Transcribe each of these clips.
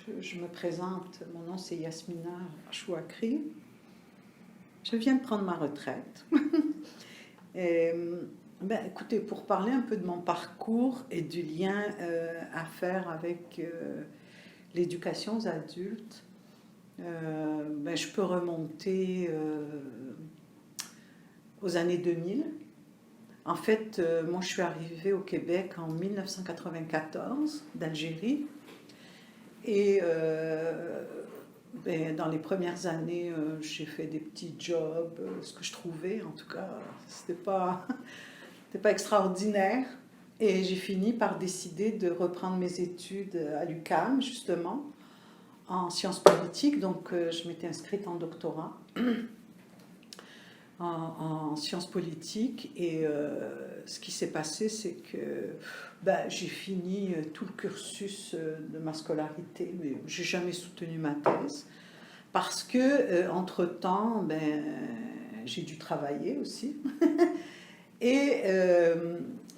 Je me présente, mon nom c'est Yasmina Chouakri. Je viens de prendre ma retraite. Et, écoutez, pour parler un peu de mon parcours et du lien à faire avec l'éducation aux adultes, je peux remonter aux années 2000. En fait, moi je suis arrivée au Québec en 1994 d'Algérie. Et dans les premières années, j'ai fait des petits jobs, ce que je trouvais, en tout cas, c'était pas extraordinaire. Et j'ai fini par décider de reprendre mes études à l'UQAM, justement, en sciences politiques. Donc, je m'étais inscrite en doctorat en sciences politiques. Et ce qui s'est passé, c'est que j'ai fini tout le cursus de ma scolarité, mais j'ai jamais soutenu ma thèse. Parce que, entre-temps, j'ai dû travailler aussi. Et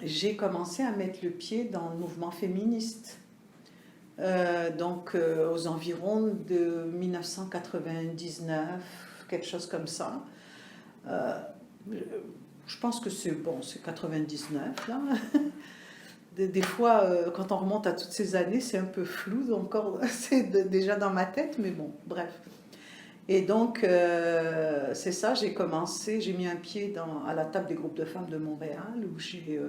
j'ai commencé à mettre le pied dans le mouvement féministe. Aux environs de 1999, quelque chose comme ça. Je pense que c'est 99 là. Des fois, quand on remonte à toutes ces années, c'est un peu flou, encore, c'est déjà dans ma tête, mais bon, bref. Et donc, c'est ça, j'ai mis un pied à la table des groupes de femmes de Montréal, où j'ai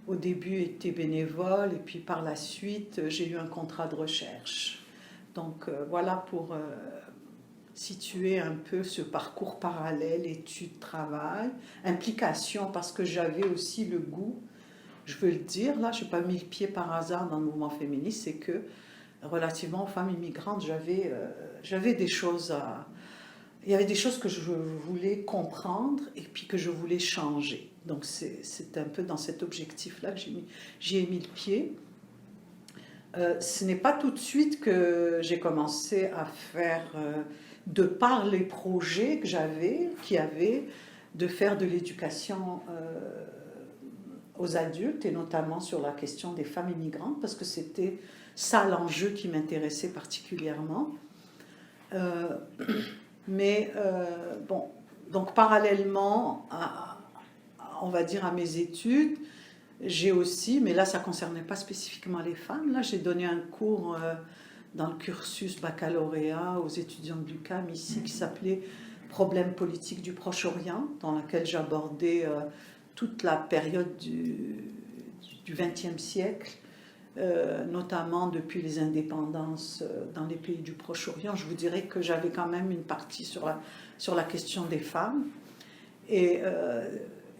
au début été bénévole, et puis par la suite, j'ai eu un contrat de recherche. Donc, voilà pour situer un peu ce parcours parallèle, études, travail, implication, parce que j'avais aussi le goût, je veux le dire, là, je n'ai pas mis le pied par hasard dans le mouvement féministe, c'est que relativement aux femmes immigrantes, j'avais des choses il y avait des choses que je voulais comprendre et puis que je voulais changer. Donc c'est un peu dans cet objectif-là que j'y ai mis le pied. Ce n'est pas tout de suite que j'ai commencé à faire, de par les projets que j'avais, de faire de l'éducation aux adultes, et notamment sur la question des femmes immigrantes, parce que c'était ça l'enjeu qui m'intéressait particulièrement. Donc parallèlement on va dire à mes études, j'ai aussi, mais là ça ne concernait pas spécifiquement les femmes, là j'ai donné un cours dans le cursus baccalauréat aux étudiants de l'UQAM ici qui s'appelait Problèmes politiques du Proche-Orient, dans laquelle j'abordais toute la période du XXe siècle, notamment depuis les indépendances dans les pays du Proche-Orient. Je vous dirais que j'avais quand même une partie sur la question des femmes et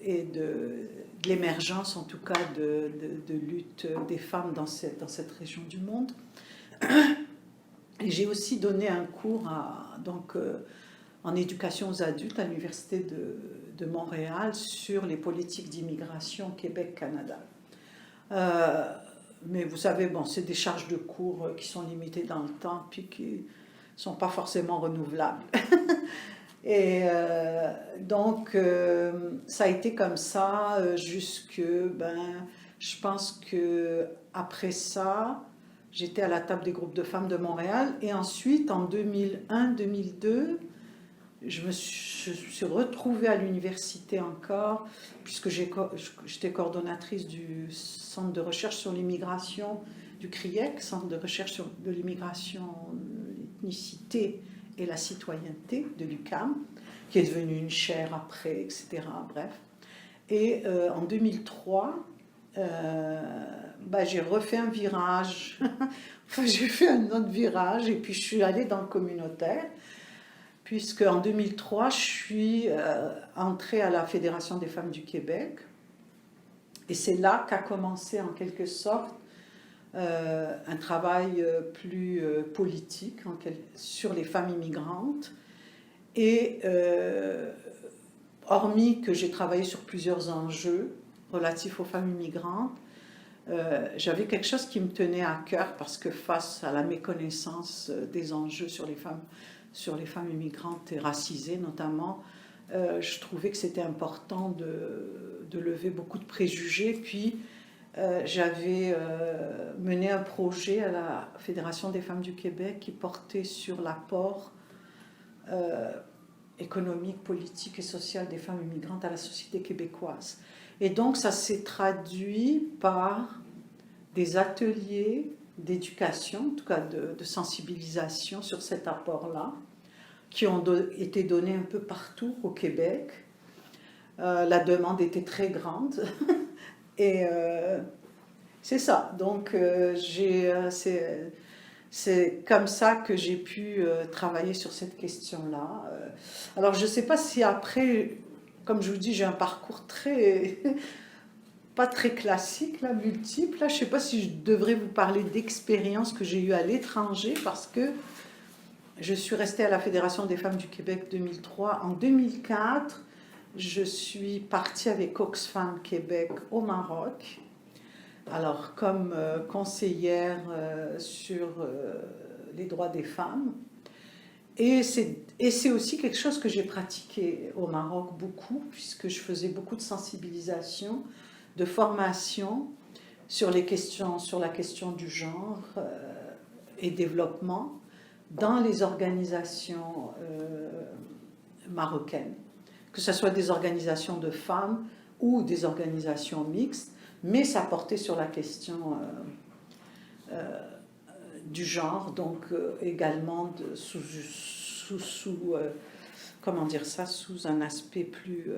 de l'émergence, en tout cas, de lutte des femmes dans cette région du monde. Et j'ai aussi donné un cours en éducation aux adultes à l'Université de Montréal sur les politiques d'immigration Québec-Canada. Mais vous savez, c'est des charges de cours qui sont limitées dans le temps puis qui ne sont pas forcément renouvelables. Et donc, ça a été comme ça jusque, je pense qu'après ça, j'étais à la table des groupes de femmes de Montréal. Et ensuite, en 2001-2002, je me suis retrouvée à l'université encore, puisque j'étais coordonnatrice du Centre de recherche sur l'immigration du CRIEC, Centre de recherche de l'immigration, l'ethnicité et la citoyenneté de l'UQAM, qui est devenue une chaire après, etc. Bref. Et en 2003, j'ai refait un virage, j'ai fait un autre virage, et puis je suis allée dans le communautaire, puisque en 2003, je suis entrée à la Fédération des femmes du Québec. Et c'est là qu'a commencé en quelque sorte un travail plus politique sur les femmes immigrantes. Et hormis que j'ai travaillé sur plusieurs enjeux relatifs aux femmes immigrantes, j'avais quelque chose qui me tenait à cœur, parce que face à la méconnaissance des enjeux sur les femmes immigrantes et racisées notamment, je trouvais que c'était important de lever beaucoup de préjugés, puis j'avais mené un projet à la Fédération des femmes du Québec qui portait sur l'apport économique, politique et social des femmes immigrantes à la société québécoise. Et donc ça s'est traduit par des ateliers d'éducation, en tout cas de sensibilisation sur cet apport-là, qui ont été donnés un peu partout au Québec. La demande était très grande. Et c'est ça. Donc, c'est comme ça que j'ai pu travailler sur cette question-là. Alors, je ne sais pas si après, comme je vous dis, j'ai un parcours très, pas très classique, là, multiple. Là, je ne sais pas si je devrais vous parler d'expériences que j'ai eues à l'étranger, parce que je suis restée à la Fédération des femmes du Québec 2003. En 2004, je suis partie avec Oxfam Québec au Maroc. Alors, comme conseillère sur les droits des femmes. Et c'est aussi quelque chose que j'ai pratiqué au Maroc beaucoup, puisque je faisais beaucoup de sensibilisation, de formation sur la question du genre et développement dans les organisations marocaines, que ce soit des organisations de femmes ou des organisations mixtes, mais ça portait sur la question du genre, donc également comment dire ça, sous un aspect plus,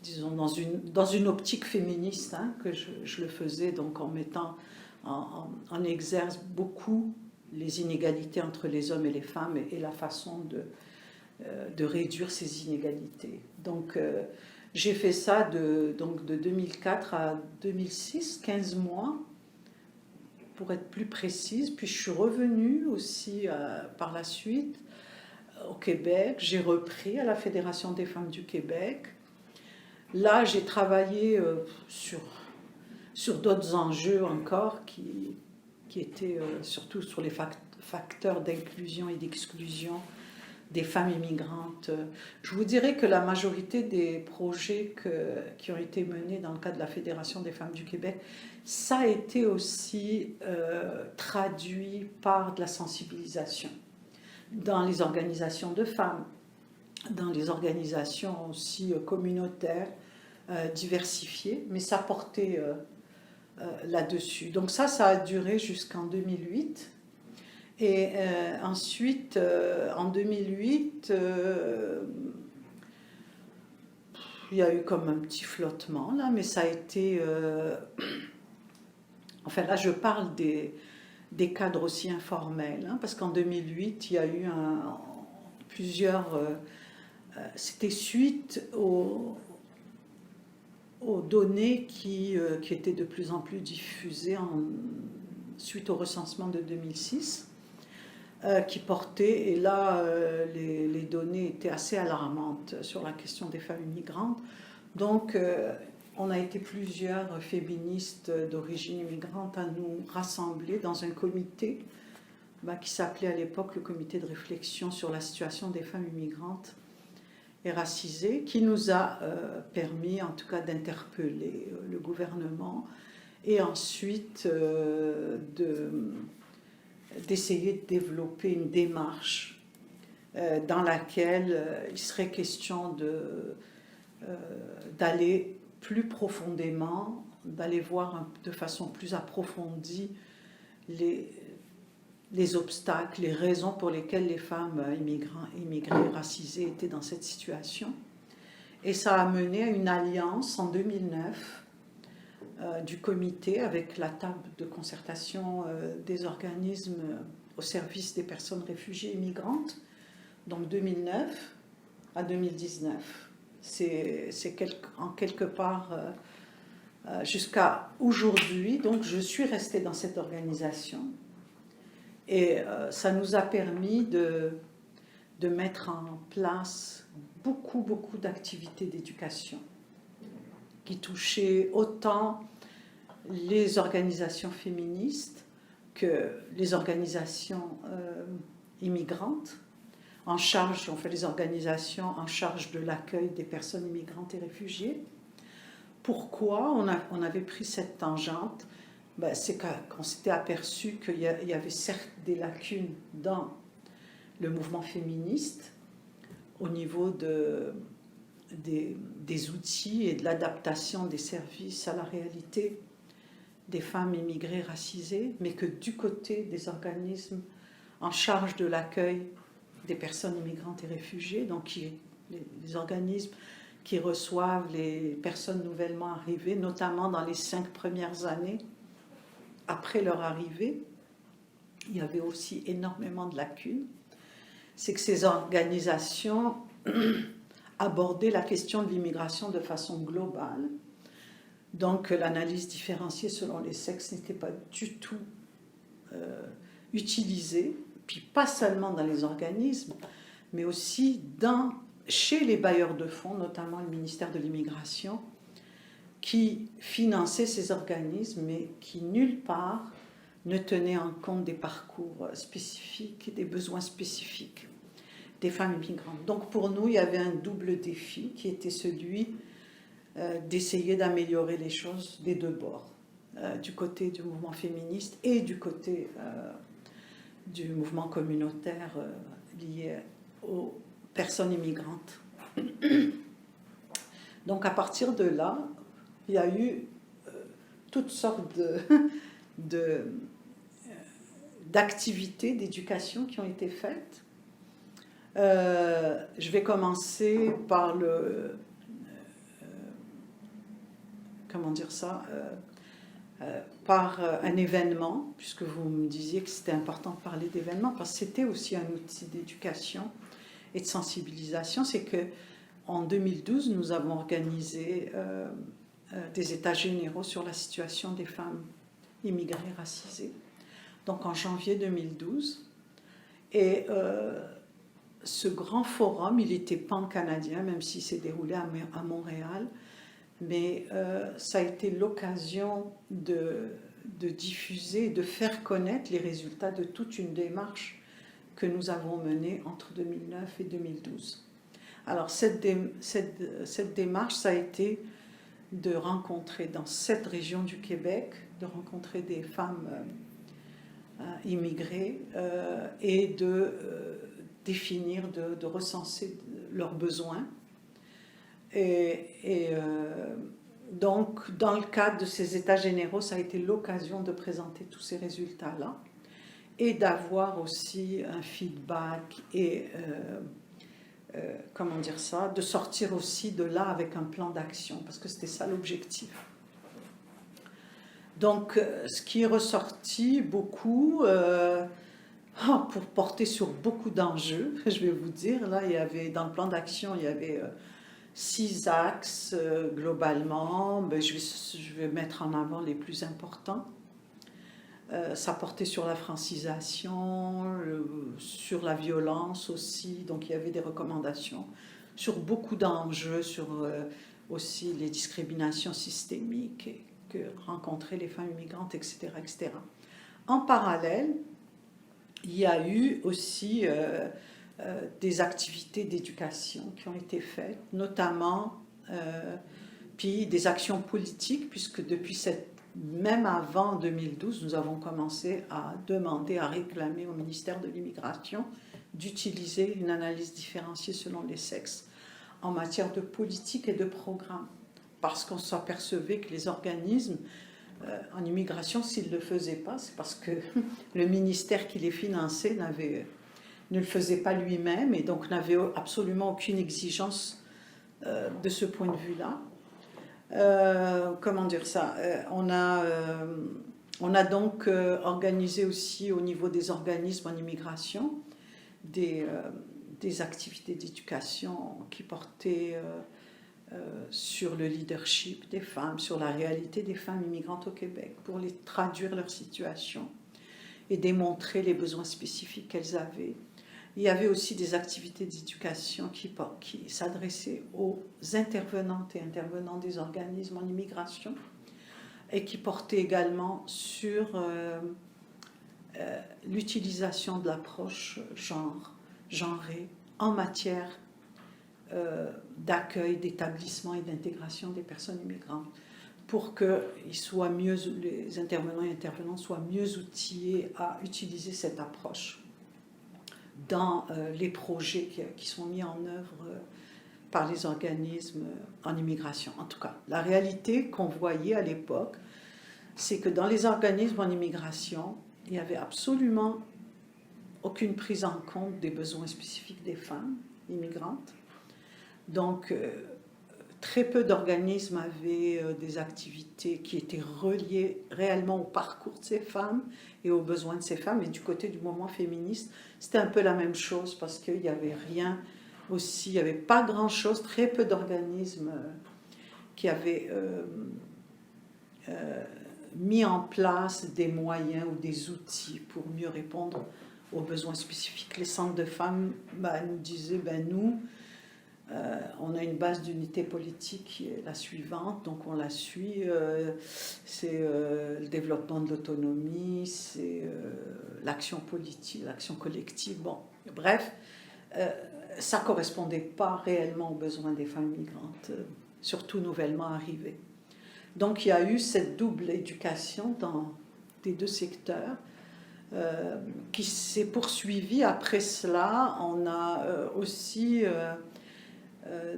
disons, dans une optique féministe, hein, que je le faisais, donc en mettant en exergue beaucoup les inégalités entre les hommes et les femmes et la façon de réduire ces inégalités. Donc, j'ai fait ça de 2004 à 2006, 15 mois, pour être plus précise. Puis je suis revenue aussi par la suite au Québec. J'ai repris à la Fédération des femmes du Québec. Là, j'ai travaillé sur d'autres enjeux encore qui étaient surtout sur les facteurs d'inclusion et d'exclusion des femmes immigrantes. Je vous dirais que la majorité des projets qui ont été menés dans le cadre de la Fédération des femmes du Québec, ça a été aussi traduit par de la sensibilisation dans les organisations de femmes, dans les organisations aussi communautaires, diversifiées, mais ça portait là-dessus. Donc ça a duré jusqu'en 2008. Et ensuite, en 2008, il y a eu comme un petit flottement, là, mais ça a été... Enfin, là, je parle des cadres aussi informels, hein, parce qu'en 2008, il y a eu plusieurs... C'était suite aux données qui étaient de plus en plus diffusées suite au recensement de 2006. Qui portait, et là les données étaient assez alarmantes sur la question des femmes immigrantes. Donc on a été plusieurs féministes d'origine immigrante à nous rassembler dans un comité qui s'appelait à l'époque le comité de réflexion sur la situation des femmes immigrantes et racisées, qui nous a permis en tout cas d'interpeller le gouvernement et ensuite d'essayer de développer une démarche dans laquelle il serait question d'aller plus profondément, d'aller voir de façon plus approfondie les obstacles, les raisons pour lesquelles les femmes immigrées, racisées étaient dans cette situation. Et ça a mené à une alliance en 2009 du comité avec la table de concertation des organismes au service des personnes réfugiées et migrantes, donc 2009 à 2019. C'est en quelque part jusqu'à aujourd'hui, donc je suis restée dans cette organisation et ça nous a permis de mettre en place beaucoup d'activités d'éducation qui touchaient autant les organisations féministes que les organisations immigrantes. On fait les organisations en charge de l'accueil des personnes immigrantes et réfugiées, Pourquoi on avait pris cette tangente? Ben, c'est qu'on s'était aperçu qu'il y avait certes des lacunes dans le mouvement féministe au niveau des outils et de l'adaptation des services à la réalité des femmes immigrées racisées, mais que du côté des organismes en charge de l'accueil des personnes immigrantes et réfugiées, donc les organismes qui reçoivent les personnes nouvellement arrivées, notamment dans les 5 premières années après leur arrivée, il y avait aussi énormément de lacunes. C'est que ces organisations abordaient la question de l'immigration de façon globale. Donc l'analyse différenciée selon les sexes n'était pas du tout utilisée, puis pas seulement dans les organismes, mais aussi chez les bailleurs de fonds, notamment le ministère de l'Immigration, qui finançait ces organismes, mais qui nulle part ne tenait en compte des parcours spécifiques, des besoins spécifiques des femmes immigrantes. Donc pour nous, il y avait un double défi qui était celui d'essayer d'améliorer les choses des deux bords, du côté du mouvement féministe et du côté du mouvement communautaire lié aux personnes immigrantes. Donc à partir de là, il y a eu toutes sortes d'activités, d'éducation qui ont été faites. Je vais commencer par par un événement, puisque vous me disiez que c'était important de parler d'événements, parce que c'était aussi un outil d'éducation et de sensibilisation. C'est qu'en 2012, nous avons organisé des états généraux sur la situation des femmes immigrées racisées, donc en janvier 2012. Et ce grand forum, il était pan-canadien, même s'il s'est déroulé à Montréal, mais ça a été l'occasion de diffuser, de faire connaître les résultats de toute une démarche que nous avons menée entre 2009 et 2012. Alors cette démarche, ça a été de rencontrer dans cette région du Québec, de rencontrer des femmes immigrées et de définir, de recenser leurs besoins. Donc, dans le cadre de ces états généraux, ça a été l'occasion de présenter tous ces résultats-là et d'avoir aussi un feedback et, de sortir aussi de là avec un plan d'action, parce que c'était ça l'objectif. Donc, ce qui est ressorti beaucoup, pour porter sur beaucoup d'enjeux, je vais vous dire, là, dans le plan d'action, il y avait 6 axes globalement. Je vais mettre en avant les plus importants. Ça portait sur la francisation, sur la violence aussi, donc il y avait des recommandations sur beaucoup d'enjeux, sur aussi les discriminations systémiques que rencontraient les femmes immigrantes, etc., etc. En parallèle, il y a eu aussi des activités d'éducation qui ont été faites, notamment puis des actions politiques, puisque même avant 2012, nous avons commencé à demander, à réclamer au ministère de l'Immigration d'utiliser une analyse différenciée selon les sexes en matière de politique et de programme, parce qu'on s'apercevait que les organismes en immigration, s'ils ne le faisaient pas, c'est parce que le ministère qui les finançait ne le faisait pas lui-même et donc n'avait absolument aucune exigence de ce point de vue-là. On a donc organisé aussi au niveau des organismes en immigration des activités d'éducation qui portaient sur le leadership des femmes, sur la réalité des femmes immigrantes au Québec, pour les traduire leur situation et démontrer les besoins spécifiques qu'elles avaient. Il y avait aussi des activités d'éducation qui s'adressaient aux intervenantes et intervenants des organismes en immigration et qui portaient également sur l'utilisation de l'approche genrée en matière d'accueil, d'établissement et d'intégration des personnes immigrantes, pour que les intervenants et intervenantes soient mieux outillés à utiliser cette approche dans les projets qui sont mis en œuvre par les organismes en immigration. En tout cas, la réalité qu'on voyait à l'époque, c'est que dans les organismes en immigration, il n'y avait absolument aucune prise en compte des besoins spécifiques des femmes immigrantes. Donc, très peu d'organismes avaient des activités qui étaient reliées réellement au parcours de ces femmes et aux besoins de ces femmes. Et du côté du mouvement féministe, c'était un peu la même chose parce qu'il n'y avait rien aussi, il n'y avait pas grand-chose, très peu d'organismes qui avaient mis en place des moyens ou des outils pour mieux répondre aux besoins spécifiques. Les centres de femmes nous disaient, nous, on a une base d'unité politique qui est la suivante, donc on la suit, c'est le développement de l'autonomie, c'est l'action politique, l'action collective, bref, ça ne correspondait pas réellement aux besoins des femmes migrantes, surtout nouvellement arrivées. Donc il y a eu cette double éducation dans les deux secteurs qui s'est poursuivie. Après cela, on a aussi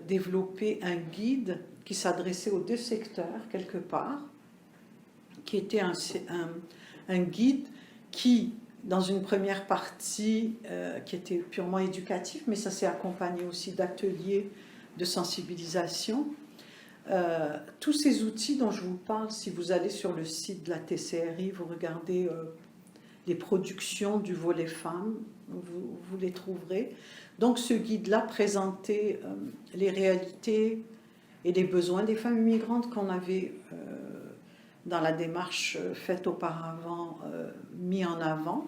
développé un guide qui s'adressait aux deux secteurs quelque part, qui était un guide qui, dans une première partie, qui était purement éducatif, mais ça s'est accompagné aussi d'ateliers de sensibilisation. Tous ces outils dont je vous parle, si vous allez sur le site de la TCRI, vous regardez les productions du volet femmes, vous les trouverez. Donc ce guide-là présentait les réalités et les besoins des femmes immigrantes qu'on avait dans la démarche faite auparavant mis en avant.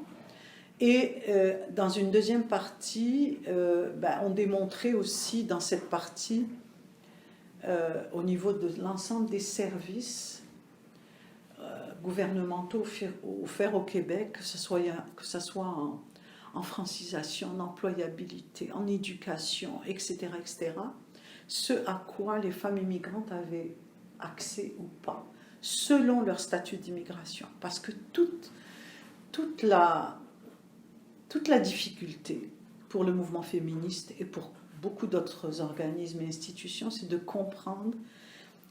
Et dans une deuxième partie, on démontrait aussi dans cette partie, au niveau de l'ensemble des services gouvernementaux offerts au Québec, que ce soit en francisation, en employabilité, en éducation, etc., etc., ce à quoi les femmes immigrantes avaient accès ou pas, selon leur statut d'immigration. Parce que toute la difficulté pour le mouvement féministe et pour beaucoup d'autres organismes et institutions, c'est de comprendre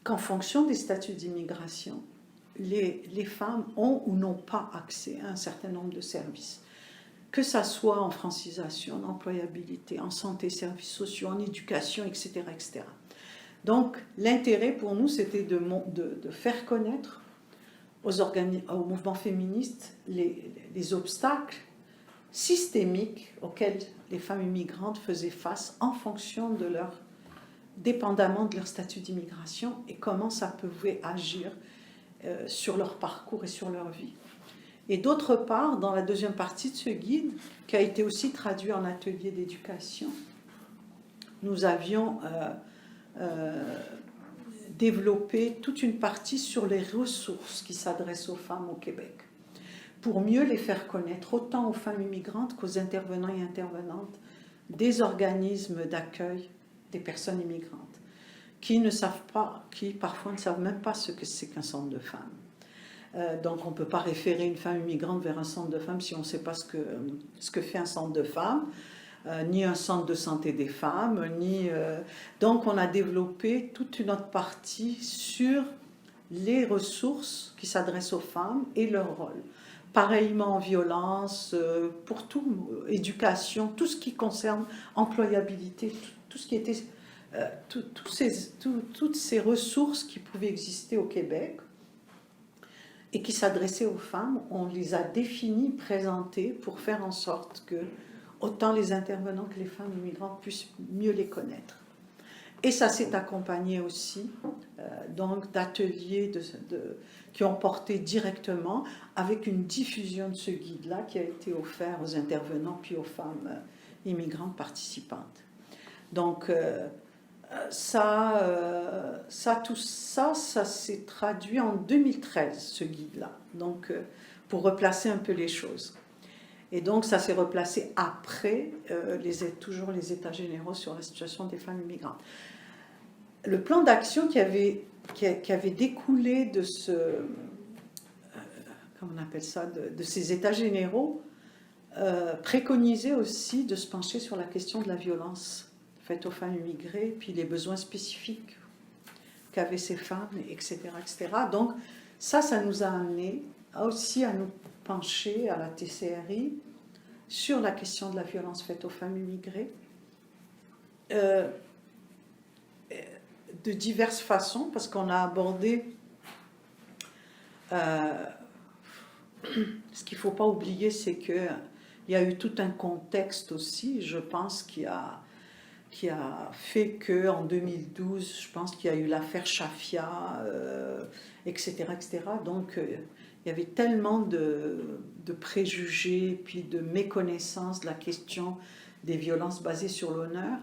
qu'en fonction des statuts d'immigration, les femmes ont ou n'ont pas accès à un certain nombre de services. Que ça soit en francisation, en employabilité, en santé, services sociaux, en éducation, etc., etc. Donc, l'intérêt pour nous, c'était de faire connaître au mouvement féministe les obstacles systémiques auxquels les femmes immigrantes faisaient face en fonction de dépendamment de leur statut d'immigration et comment ça pouvait agir sur leur parcours et sur leur vie. Et d'autre part, dans la deuxième partie de ce guide, qui a été aussi traduit en atelier d'éducation, nous avions développé toute une partie sur les ressources qui s'adressent aux femmes au Québec, pour mieux les faire connaître, autant aux femmes immigrantes qu'aux intervenants et intervenantes des organismes d'accueil des personnes immigrantes, qui parfois ne savent même pas ce que c'est qu'un centre de femmes. Donc on ne peut pas référer une femme immigrante vers un centre de femmes si on ne sait pas ce que fait un centre de femmes, ni un centre de santé des femmes, donc on a développé toute une autre partie sur les ressources qui s'adressent aux femmes et leur rôle. Pareillement, violence, pour tout, éducation, tout ce qui concerne employabilité, tout ce qui était, toutes ces ressources qui pouvaient exister au Québec et qui s'adressaient aux femmes, on les a définies, présentées pour faire en sorte que autant les intervenants que les femmes immigrantes puissent mieux les connaître. Et ça s'est accompagné aussi donc d'ateliers qui ont porté directement avec une diffusion de ce guide-là qui a été offert aux intervenants puis aux femmes immigrantes participantes. Donc tout ça s'est traduit en 2013, ce guide-là, donc pour replacer un peu les choses. Et donc, ça s'est replacé après toujours les États généraux sur la situation des femmes immigrantes. Le plan d'action qui avait découlé de comment on appelle ça, de ces États généraux, préconisait aussi de se pencher sur la question de la violence faite aux femmes immigrées, puis les besoins spécifiques qu'avaient ces femmes, etc., etc. Donc, ça nous a amené aussi à nous pencher à la TCRI sur la question de la violence faite aux femmes immigrées de diverses façons, parce qu'on a abordé ce qu'il ne faut pas oublier, c'est qu'il y a eu tout un contexte aussi, je pense, qui a fait qu'en 2012, je pense qu'il y a eu l'affaire Chafia, etc., etc. Donc, il y avait tellement de préjugés, puis de méconnaissance de la question des violences basées sur l'honneur,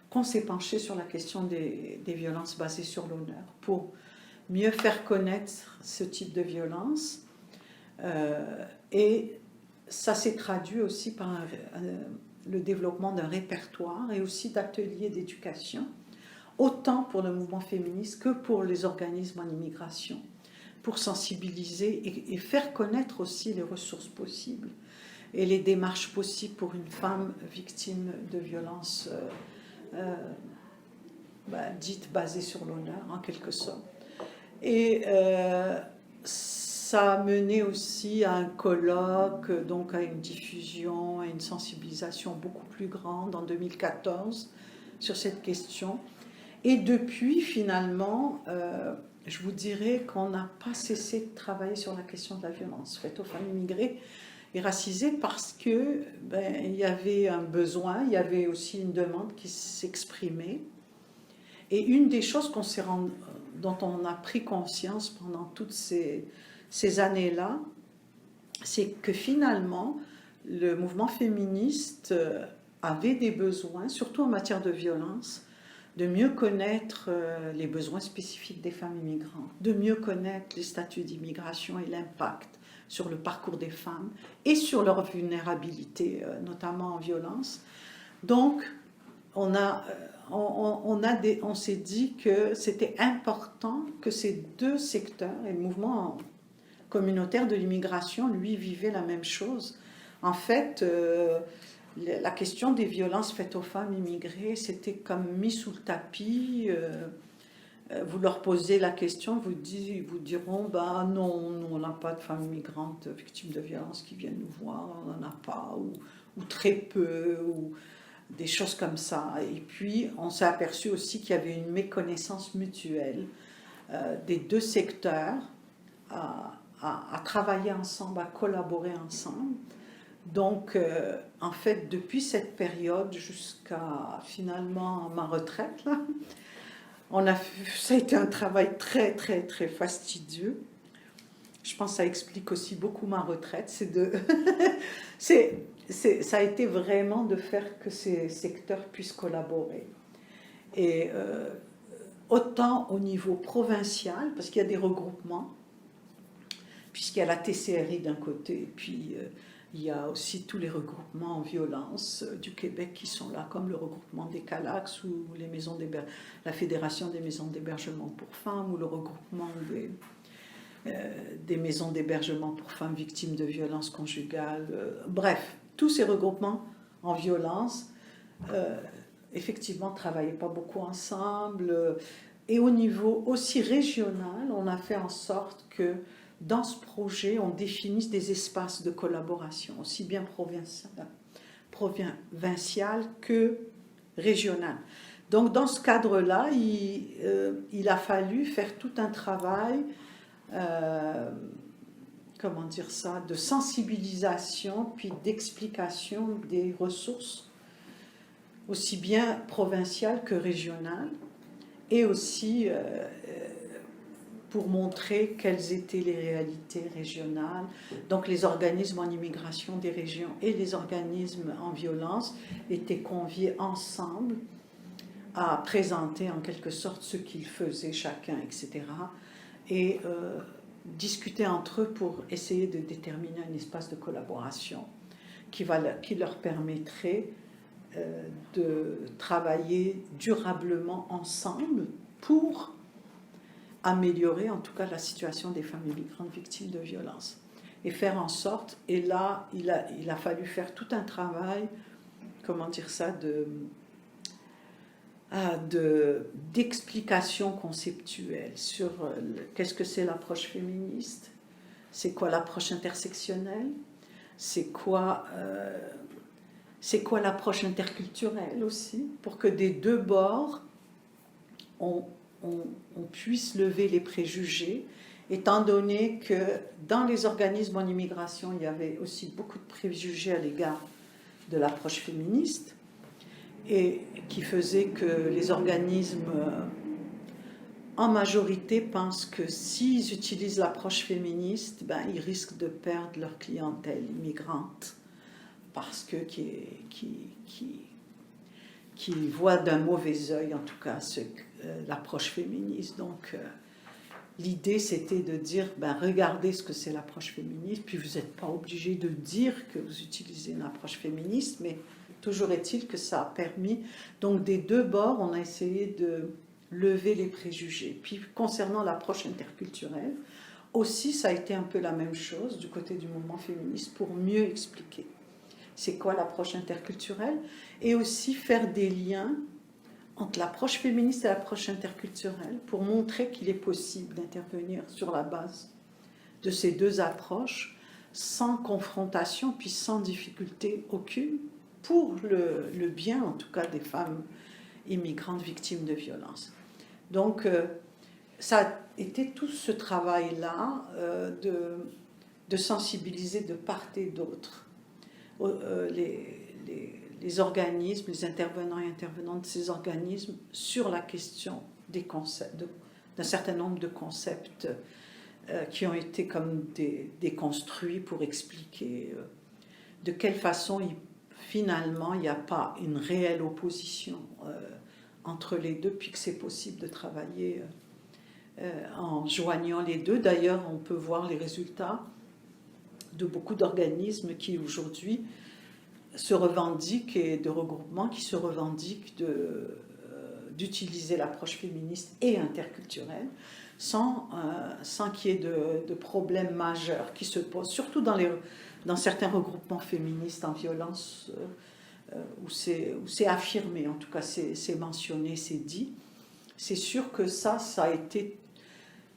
qu'on s'est penché sur la question des violences basées sur l'honneur, pour mieux faire connaître ce type de violence. Et ça s'est traduit aussi par le développement d'un répertoire et aussi d'ateliers d'éducation, autant pour le mouvement féministe que pour les organismes en immigration, pour sensibiliser et faire connaître aussi les ressources possibles et les démarches possibles pour une femme victime de violences dites basées sur l'honneur, en quelque sorte. Et ça a mené aussi à un colloque, donc à une diffusion, à une sensibilisation beaucoup plus grande en 2014 sur cette question. Et depuis, finalement, je vous dirais qu'on n'a pas cessé de travailler sur la question de la violence faite aux femmes immigrées et racisées parce que il y avait un besoin, il y avait aussi une demande qui s'exprimait. Et une des choses dont on a pris conscience pendant toutes ces années-là, c'est que finalement, le mouvement féministe avait des besoins, surtout en matière de violence, de mieux connaître les besoins spécifiques des femmes immigrantes, de mieux connaître les statuts d'immigration et l'impact sur le parcours des femmes et sur leur vulnérabilité, notamment en violence. Donc, on s'est dit que c'était important que ces deux secteurs, et le mouvement communautaire de l'immigration, lui, vivait la même chose. En fait, la question des violences faites aux femmes immigrées, c'était comme mis sous le tapis. Vous leur posez la question, vous diront non, nous, on n'a pas de femmes immigrantes victimes de violences qui viennent nous voir, on n'en a pas, ou très peu, ou des choses comme ça. Et puis, on s'est aperçu aussi qu'il y avait une méconnaissance mutuelle des deux secteurs à travailler ensemble, à collaborer ensemble. Donc, en fait, depuis cette période jusqu'à finalement ma retraite, là, ça a été un travail très, très, très fastidieux. Je pense que ça explique aussi beaucoup ma retraite. Ça a été vraiment de faire que ces secteurs puissent collaborer. Et autant au niveau provincial, parce qu'il y a des regroupements, puisqu'il y a la TCRI d'un côté, puis il y a aussi tous les regroupements en violence du Québec qui sont là, comme le regroupement des CALAX ou la Fédération des maisons d'hébergement pour femmes ou le regroupement des maisons d'hébergement pour femmes victimes de violences conjugales. Bref, tous ces regroupements en violence, effectivement, ne travaillaient pas beaucoup ensemble. Et au niveau aussi régional, on a fait en sorte que dans ce projet, on définisse des espaces de collaboration, aussi bien provincial que régional. Donc, dans ce cadre-là, il a fallu faire tout un travail, de sensibilisation, puis d'explication des ressources, aussi bien provinciales que régionales, et aussi pour montrer quelles étaient les réalités régionales. Donc les organismes en immigration des régions et les organismes en violence étaient conviés ensemble à présenter en quelque sorte ce qu'ils faisaient chacun, etc. Et discuter entre eux pour essayer de déterminer un espace de collaboration qui leur permettrait de travailler durablement ensemble pour améliorer en tout cas la situation des femmes immigrantes victimes de violences. Et faire en sorte, et là il a fallu faire tout un travail, comment dire ça, d'explication conceptuelle sur qu'est-ce que c'est l'approche féministe, c'est quoi l'approche intersectionnelle, c'est quoi l'approche interculturelle aussi, pour que des deux bords on puisse lever les préjugés, étant donné que dans les organismes en immigration, il y avait aussi beaucoup de préjugés à l'égard de l'approche féministe, et qui faisait que les organismes, en majorité, pensent que s'ils utilisent l'approche féministe, ben, ils risquent de perdre leur clientèle immigrante, parce que qui voient d'un mauvais œil, en tout cas, l'approche féministe. Donc, l'idée, c'était de dire, ben, regardez ce que c'est l'approche féministe, puis vous n'êtes pas obligé de dire que vous utilisez une approche féministe, mais toujours est-il que ça a permis, donc des deux bords, on a essayé de lever les préjugés. Puis concernant l'approche interculturelle, aussi ça a été un peu la même chose du côté du mouvement féministe pour mieux expliquer c'est quoi l'approche interculturelle et aussi faire des liens entre l'approche féministe et l'approche interculturelle pour montrer qu'il est possible d'intervenir sur la base de ces deux approches sans confrontation puis sans difficulté aucune pour le bien en tout cas des femmes immigrantes victimes de violences. Donc ça a été tout ce travail-là de sensibiliser de part et d'autre les organismes, les intervenants et intervenantes de ces organismes sur la question des concepts, d'un certain nombre de concepts qui ont été comme déconstruits pour expliquer de quelle façon finalement il n'y a pas une réelle opposition entre les deux, puis que c'est possible de travailler en joignant les deux. D'ailleurs, on peut voir les résultats de beaucoup d'organismes qui aujourd'hui se revendiquent et de regroupements qui se revendiquent d'utiliser l'approche féministe et interculturelle sans qu'il y ait de problèmes majeurs qui se posent, surtout dans certains regroupements féministes en violence où c'est affirmé, en tout cas c'est mentionné, c'est dit. C'est sûr que ça a été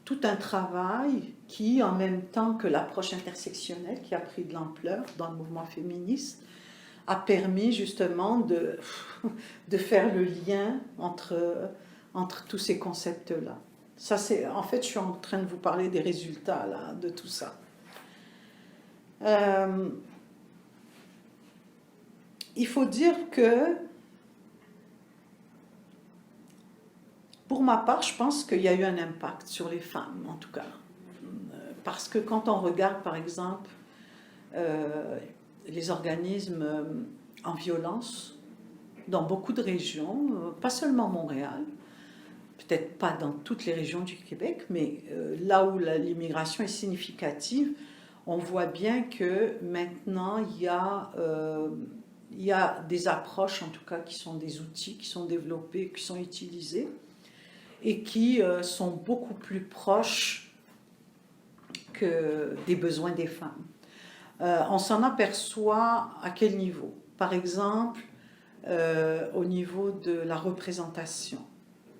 tout un travail qui, en même temps que l'approche intersectionnelle qui a pris de l'ampleur dans le mouvement féministe, a permis justement de faire le lien entre tous ces concepts-là. Ça, en fait, je suis en train de vous parler des résultats là, de tout ça. Il faut dire que, pour ma part, je pense qu'il y a eu un impact sur les femmes, en tout cas. Parce que quand on regarde, par exemple, les organismes en violence dans beaucoup de régions, pas seulement Montréal, peut-être pas dans toutes les régions du Québec, mais là où l'immigration est significative, on voit bien que maintenant il y a des approches, en tout cas, qui sont des outils qui sont développés, qui sont utilisés et qui sont beaucoup plus proches que des besoins des femmes. On s'en aperçoit à quel niveau? Par exemple, au niveau de la représentation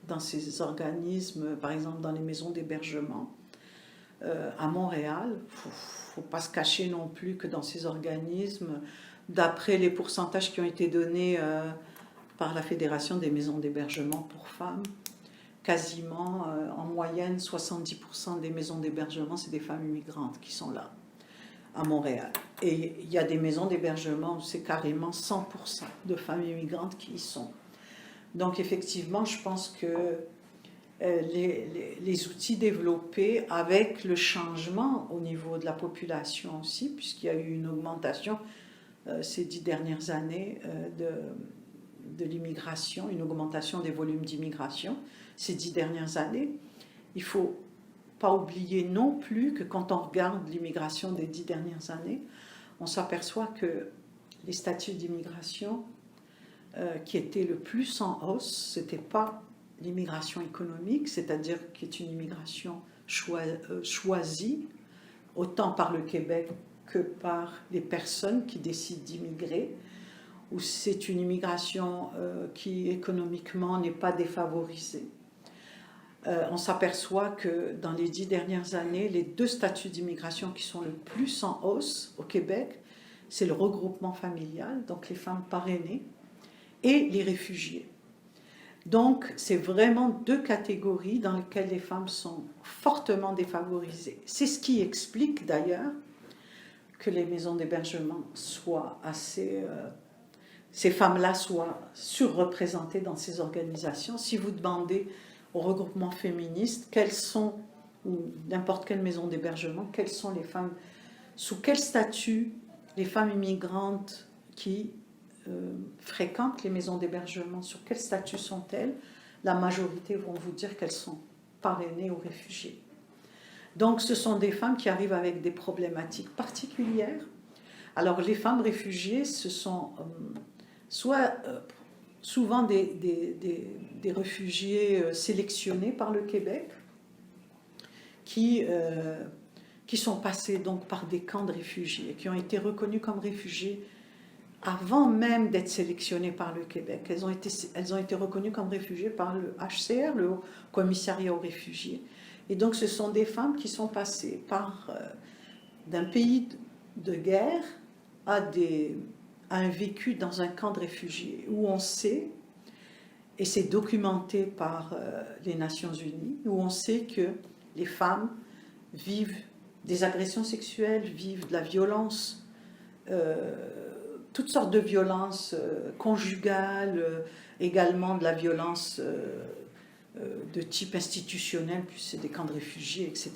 dans ces organismes, par exemple dans les maisons d'hébergement. À Montréal, il ne faut pas se cacher non plus que dans ces organismes, d'après les pourcentages qui ont été donnés par la Fédération des maisons d'hébergement pour femmes, quasiment en moyenne 70% des maisons d'hébergement, c'est des femmes immigrantes qui sont là, à Montréal. Et il y a des maisons d'hébergement où c'est carrément 100% de femmes immigrantes qui y sont. Donc effectivement, je pense que les outils développés avec le changement au niveau de la population aussi, puisqu'il y a eu une augmentation ces 10 dernières années de l'immigration, une augmentation des volumes d'immigration ces 10 dernières années. Il ne faut pas oublier non plus que quand on regarde l'immigration des 10 dernières années, on s'aperçoit que les statuts d'immigration qui étaient le plus en hausse, ce n'était pas l'immigration économique, c'est-à-dire qui est une immigration choisie, autant par le Québec que par les personnes qui décident d'immigrer, ou c'est une immigration qui économiquement n'est pas défavorisée. On s'aperçoit que dans les 10 dernières années, les 2 statuts d'immigration qui sont le plus en hausse au Québec, c'est le regroupement familial, donc les femmes parrainées, et les réfugiés. Donc, c'est vraiment 2 catégories dans lesquelles les femmes sont fortement défavorisées. C'est ce qui explique d'ailleurs que les maisons d'hébergement soient assez... ces femmes-là soient surreprésentées dans ces organisations. Si vous demandez au regroupement féministe quelles sont, ou n'importe quelle maison d'hébergement, quelles sont les femmes, sous quel statut les femmes immigrantes qui fréquentent les maisons d'hébergement, sur quel statut sont-elles, la majorité vont vous dire qu'elles sont parrainées aux réfugiés. Donc ce sont des femmes qui arrivent avec des problématiques particulières. Alors les femmes réfugiées, ce sont souvent des réfugiés sélectionnés par le Québec qui sont passés donc par des camps de réfugiés, qui ont été reconnus comme réfugiés avant même d'être sélectionnés par le Québec. Elles ont été reconnues comme réfugiés par le HCR, le Haut Commissariat aux réfugiés. Et donc ce sont des femmes qui sont passées d'un pays de guerre à un vécu dans un camp de réfugiés, où on sait, et c'est documenté par les Nations Unies, où on sait que les femmes vivent des agressions sexuelles, vivent de la violence, toutes sortes de violences conjugales, également de la violence de type institutionnel, puis c'est des camps de réfugiés, etc.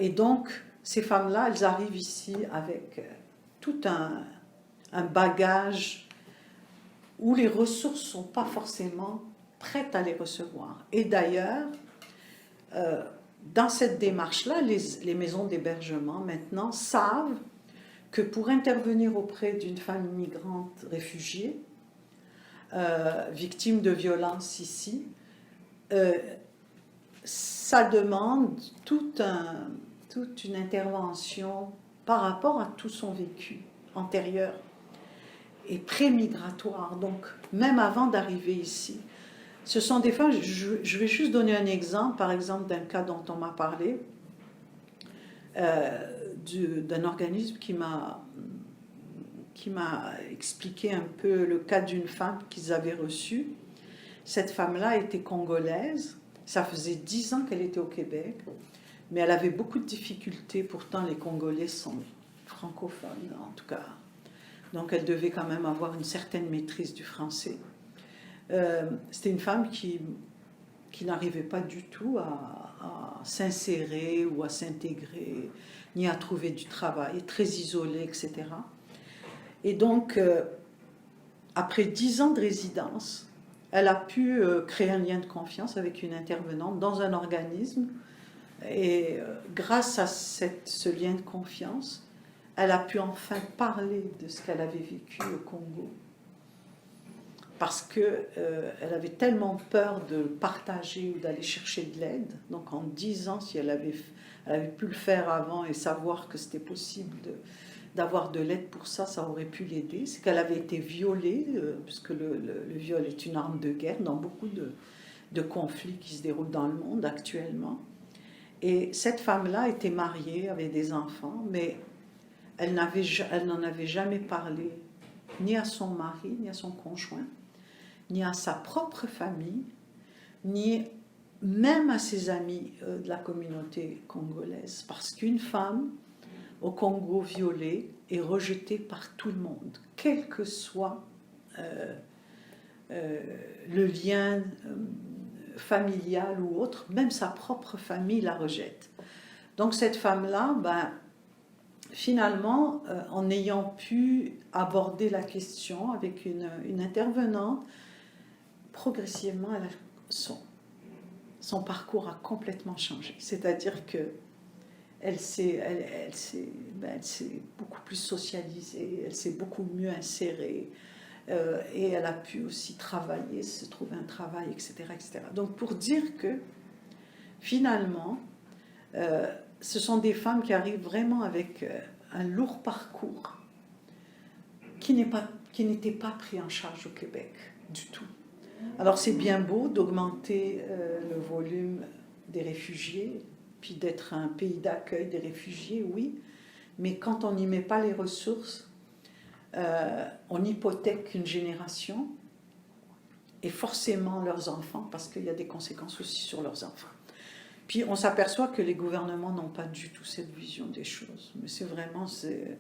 Et donc, ces femmes-là, elles arrivent ici avec tout un bagage où les ressources ne sont pas forcément prêtes à les recevoir. Et d'ailleurs, dans cette démarche-là, les maisons d'hébergement maintenant savent que pour intervenir auprès d'une femme immigrante réfugiée, victime de violences ici, ça demande toute une intervention par rapport à tout son vécu antérieur et pré-migratoire, donc même avant d'arriver ici. Ce sont des femmes, je vais juste donner un exemple, par exemple d'un cas dont on m'a parlé, d'un organisme qui m'a expliqué un peu le cas d'une femme qu'ils avaient reçue. Cette femme-là était congolaise, ça faisait 10 ans qu'elle était au Québec, mais elle avait beaucoup de difficultés, pourtant les Congolais sont francophones en tout cas, donc elle devait quand même avoir une certaine maîtrise du français. C'était une femme qui n'arrivait pas du tout à s'insérer ou à s'intégrer, ni à trouver du travail, très isolée, etc. Et donc, après 10 ans de résidence, elle a pu créer un lien de confiance avec une intervenante dans un organisme. Et grâce à ce lien de confiance, elle a pu enfin parler de ce qu'elle avait vécu au Congo. Parce qu'elle avait tellement peur de partager ou d'aller chercher de l'aide. Donc en 10 ans, si elle avait pu le faire avant et savoir que c'était possible d'avoir de l'aide pour ça, ça aurait pu l'aider. C'est qu'elle avait été violée, puisque le viol est une arme de guerre dans beaucoup de conflits qui se déroulent dans le monde actuellement. Et cette femme-là était mariée, avait des enfants, mais elle n'en avait jamais parlé, ni à son mari, ni à son conjoint, ni à sa propre famille, ni même à ses amis de la communauté congolaise. Parce qu'une femme au Congo violée est rejetée par tout le monde, quel que soit le lien familial ou autre, même sa propre famille la rejette. Donc cette femme-là, finalement, en ayant pu aborder la question avec une intervenante, progressivement, son parcours a complètement changé. C'est-à-dire que elle s'est beaucoup plus socialisée, elle s'est beaucoup mieux insérée, et elle a pu aussi travailler, se trouver un travail, etc., etc. Donc pour dire que finalement, ce sont des femmes qui arrivent vraiment avec un lourd parcours qui n'était pas pris en charge au Québec du tout. Alors c'est bien beau d'augmenter le volume des réfugiés, puis d'être un pays d'accueil des réfugiés, oui, mais quand on n'y met pas les ressources, on hypothèque une génération et forcément leurs enfants, parce qu'il y a des conséquences aussi sur leurs enfants. Puis on s'aperçoit que les gouvernements n'ont pas du tout cette vision des choses, mais c'est vraiment, c'est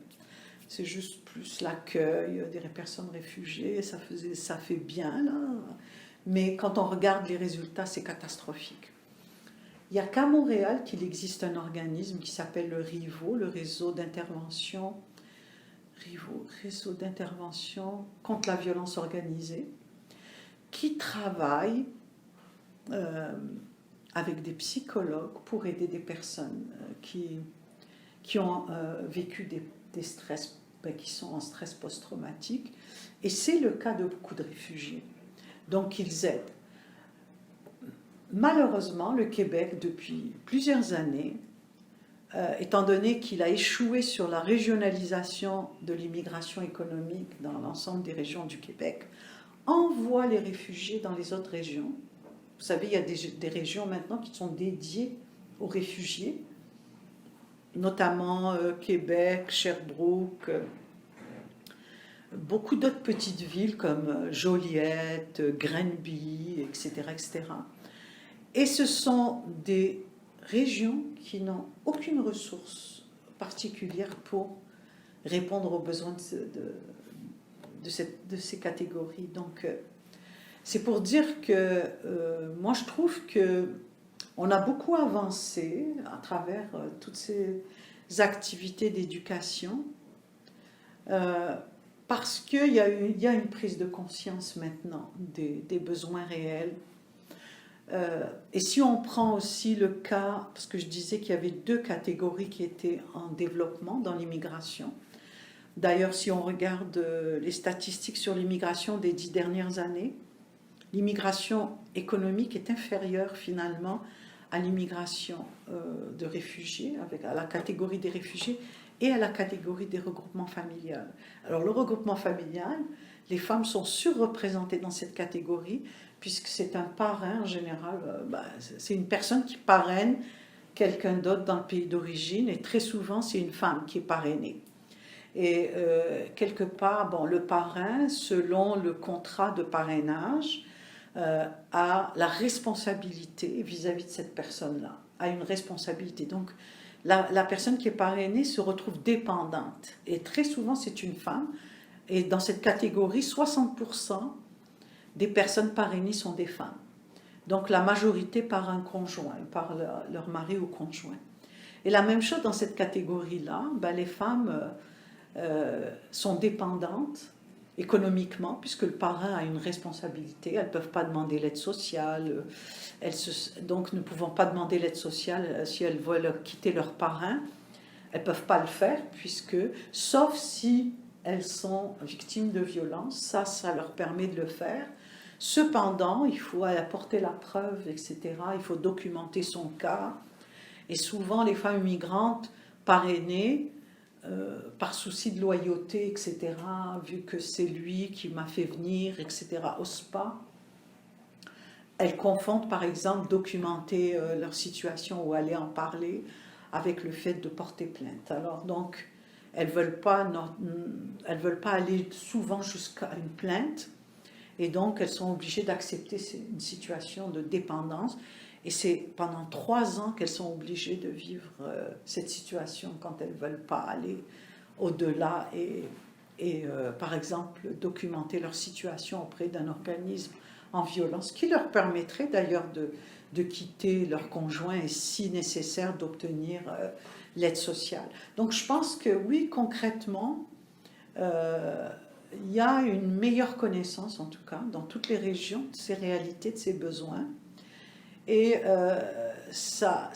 juste plus l'accueil des personnes réfugiées, ça fait bien là, mais quand on regarde les résultats, c'est catastrophique. Il n'y a qu'à Montréal qu'il existe un organisme qui s'appelle le RIVO, le réseau d'intervention contre la violence organisée, qui travaille avec des psychologues pour aider des personnes qui ont vécu des stress, qui sont en stress post-traumatique. Et c'est le cas de beaucoup de réfugiés. Donc ils aident. Malheureusement, le Québec, depuis plusieurs années, étant donné qu'il a échoué sur la régionalisation de l'immigration économique dans l'ensemble des régions du Québec, envoie les réfugiés dans les autres régions. Vous savez, il y a des régions maintenant qui sont dédiées aux réfugiés, notamment Québec, Sherbrooke, beaucoup d'autres petites villes comme Joliette, Grenby, etc., etc. Et ce sont des régions qui n'ont aucune ressource particulière pour répondre aux besoins de ces catégories. Donc, c'est pour dire que moi, je trouve qu'on a beaucoup avancé à travers toutes ces activités d'éducation, parce qu'il y a une prise de conscience maintenant des besoins réels. Et si on prend aussi le cas, parce que je disais qu'il y avait 2 catégories qui étaient en développement dans l'immigration. D'ailleurs, si on regarde les statistiques sur l'immigration des 10 dernières années, l'immigration économique est inférieure finalement à l'immigration de réfugiés, à la catégorie des réfugiés et à la catégorie des regroupements familiales. Alors le regroupement familial, les femmes sont surreprésentées dans cette catégorie, puisque c'est un parrain en général, c'est une personne qui parraine quelqu'un d'autre dans le pays d'origine, et très souvent c'est une femme qui est parrainée. Et quelque part, bon, le parrain, selon le contrat de parrainage, a la responsabilité vis-à-vis de cette personne-là, a une responsabilité. Donc la personne qui est parrainée se retrouve dépendante, et très souvent c'est une femme, et dans cette catégorie, 60% des personnes parrainées sont des femmes. Donc la majorité par un conjoint, par leur mari ou conjoint. Et la même chose dans cette catégorie-là, les femmes sont dépendantes économiquement, puisque le parrain a une responsabilité. Elles ne peuvent pas demander l'aide sociale. Donc ne pouvant pas demander l'aide sociale, si elles veulent quitter leur parrain, elles ne peuvent pas le faire, sauf si elles sont victimes de violences, ça leur permet de le faire. Cependant, il faut apporter la preuve, etc. Il faut documenter son cas. Et souvent, les femmes migrantes parrainées, par souci de loyauté, etc., vu que c'est lui qui m'a fait venir, etc., n'osent pas, elles confondent, par exemple, documenter leur situation ou aller en parler avec le fait de porter plainte. Alors, donc, elles ne veulent pas aller souvent jusqu'à une plainte, et donc elles sont obligées d'accepter une situation de dépendance, et c'est pendant 3 ans qu'elles sont obligées de vivre cette situation quand elles ne veulent pas aller au-delà et par exemple documenter leur situation auprès d'un organisme en violence, qui leur permettrait d'ailleurs de quitter leur conjoint et si nécessaire d'obtenir l'aide sociale. Donc je pense que oui, concrètement, il y a une meilleure connaissance, en tout cas, dans toutes les régions, de ces réalités, de ces besoins. Et ça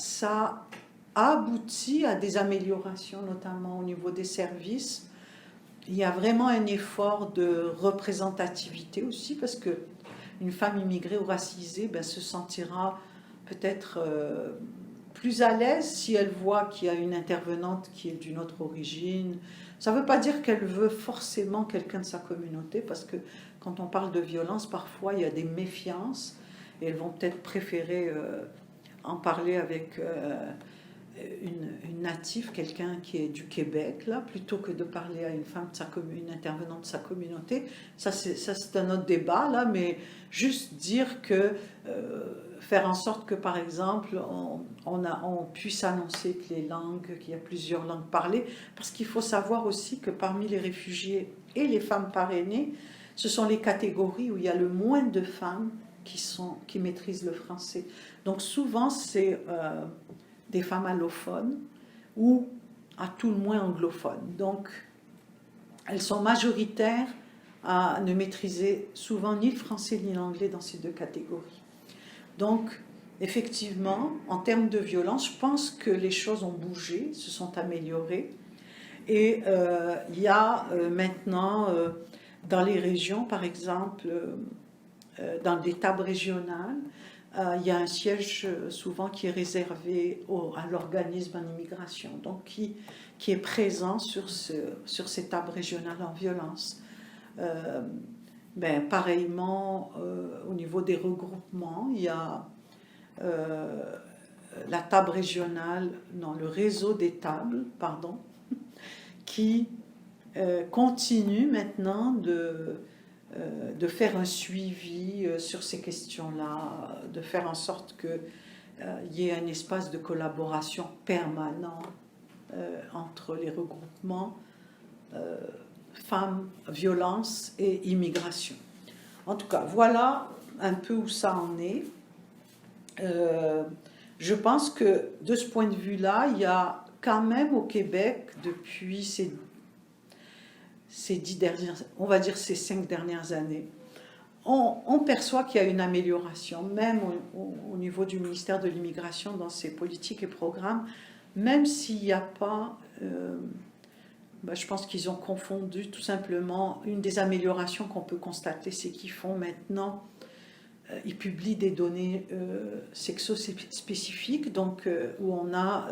a abouti à des améliorations, notamment au niveau des services. Il y a vraiment un effort de représentativité aussi, parce que une femme immigrée ou racisée se sentira peut-être plus à l'aise si elle voit qu'il y a une intervenante qui est d'une autre origine. Ça ne veut pas dire qu'elle veut forcément quelqu'un de sa communauté, parce que quand on parle de violence, parfois il y a des méfiances, et elles vont peut-être préférer en parler avec une native, quelqu'un qui est du Québec, là, plutôt que de parler à une femme de sa une intervenante de sa communauté. Ça, c'est un autre débat, là, mais juste dire que, faire en sorte que, par exemple, on puisse annoncer que les langues, qu'il y a plusieurs langues parlées, parce qu'il faut savoir aussi que parmi les réfugiés et les femmes parrainées, ce sont les catégories où il y a le moins de femmes qui maîtrisent le français. Donc souvent, c'est des femmes allophones ou à tout le moins anglophones. Donc, elles sont majoritaires à ne maîtriser souvent ni le français ni l'anglais dans ces deux catégories. Donc, effectivement, en termes de violence, je pense que les choses ont bougé, se sont améliorées. Et il y a maintenant, dans les régions, par exemple, dans des tables régionales, il y a un siège souvent qui est réservé à l'organisme en immigration, donc qui est présent sur ces tables régionales en violence. Pareillement, au niveau des regroupements, il y a la table régionale, non, le réseau des tables, pardon, qui continue maintenant de faire un suivi sur ces questions-là, de faire en sorte qu'il y ait un espace de collaboration permanent entre les regroupements femmes, violence et immigration. En tout cas, voilà un peu où ça en est. Je pense que de ce point de vue-là, il y a quand même au Québec, depuis ces 10 dernières, on va dire ces 5 dernières années, on perçoit qu'il y a une amélioration, même au niveau du ministère de l'Immigration dans ses politiques et programmes, même s'il n'y a pas, je pense qu'ils ont confondu tout simplement, une des améliorations qu'on peut constater, c'est qu'ils font maintenant, ils publient des données sexo-spécifiques, donc où on a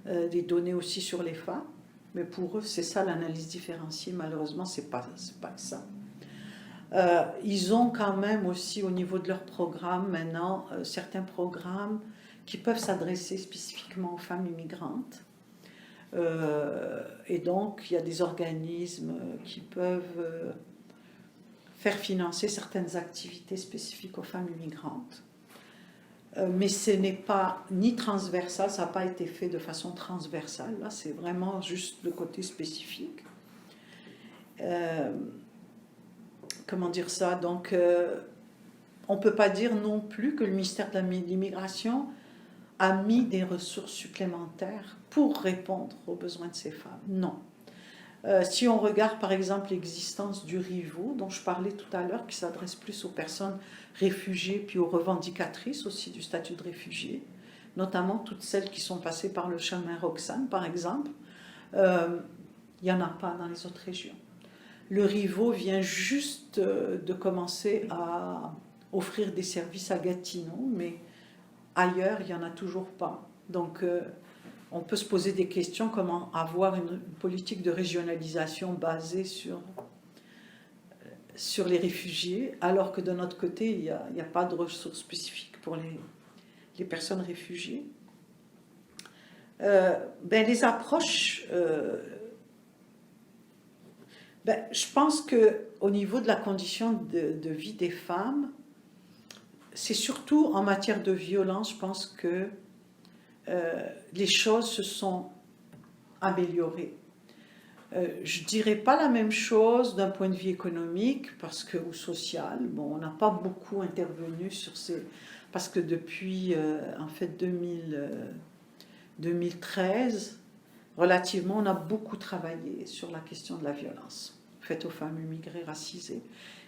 des données aussi sur les femmes. Mais pour eux, c'est ça l'analyse différenciée. Malheureusement, c'est pas ça. Ils ont quand même aussi au niveau de leur programme maintenant certains programmes qui peuvent s'adresser spécifiquement aux femmes immigrantes. Et donc, il y a des organismes qui peuvent faire financer certaines activités spécifiques aux femmes immigrantes. Mais ce n'est pas ni transversal, ça n'a pas été fait de façon transversale, là c'est vraiment juste le côté spécifique. Comment dire ça? Donc on ne peut pas dire non plus que le ministère de l'Immigration a mis des ressources supplémentaires pour répondre aux besoins de ces femmes. Non. Si on regarde par exemple l'existence du RIVO, dont je parlais tout à l'heure, qui s'adresse plus aux personnes réfugiées, puis aux revendicatrices aussi du statut de réfugié, notamment toutes celles qui sont passées par le chemin Roxane, par exemple, il n'y en a pas dans les autres régions. Le RIVO vient juste de commencer à offrir des services à Gatineau, mais ailleurs, il n'y en a toujours pas. Donc, on peut se poser des questions, comment avoir une politique de régionalisation basée sur les réfugiés, alors que de notre côté, il n'y a pas de ressources spécifiques pour les personnes réfugiées. Les approches, je pense qu'au niveau de la condition de vie des femmes, c'est surtout en matière de violence, je pense que les choses se sont améliorées. Je ne dirais pas la même chose d'un point de vue économique ou social. Bon, on n'a pas beaucoup intervenu sur ces... Parce que depuis, en fait, 2013, relativement, on a beaucoup travaillé sur la question de la violence faite aux femmes immigrées racisées.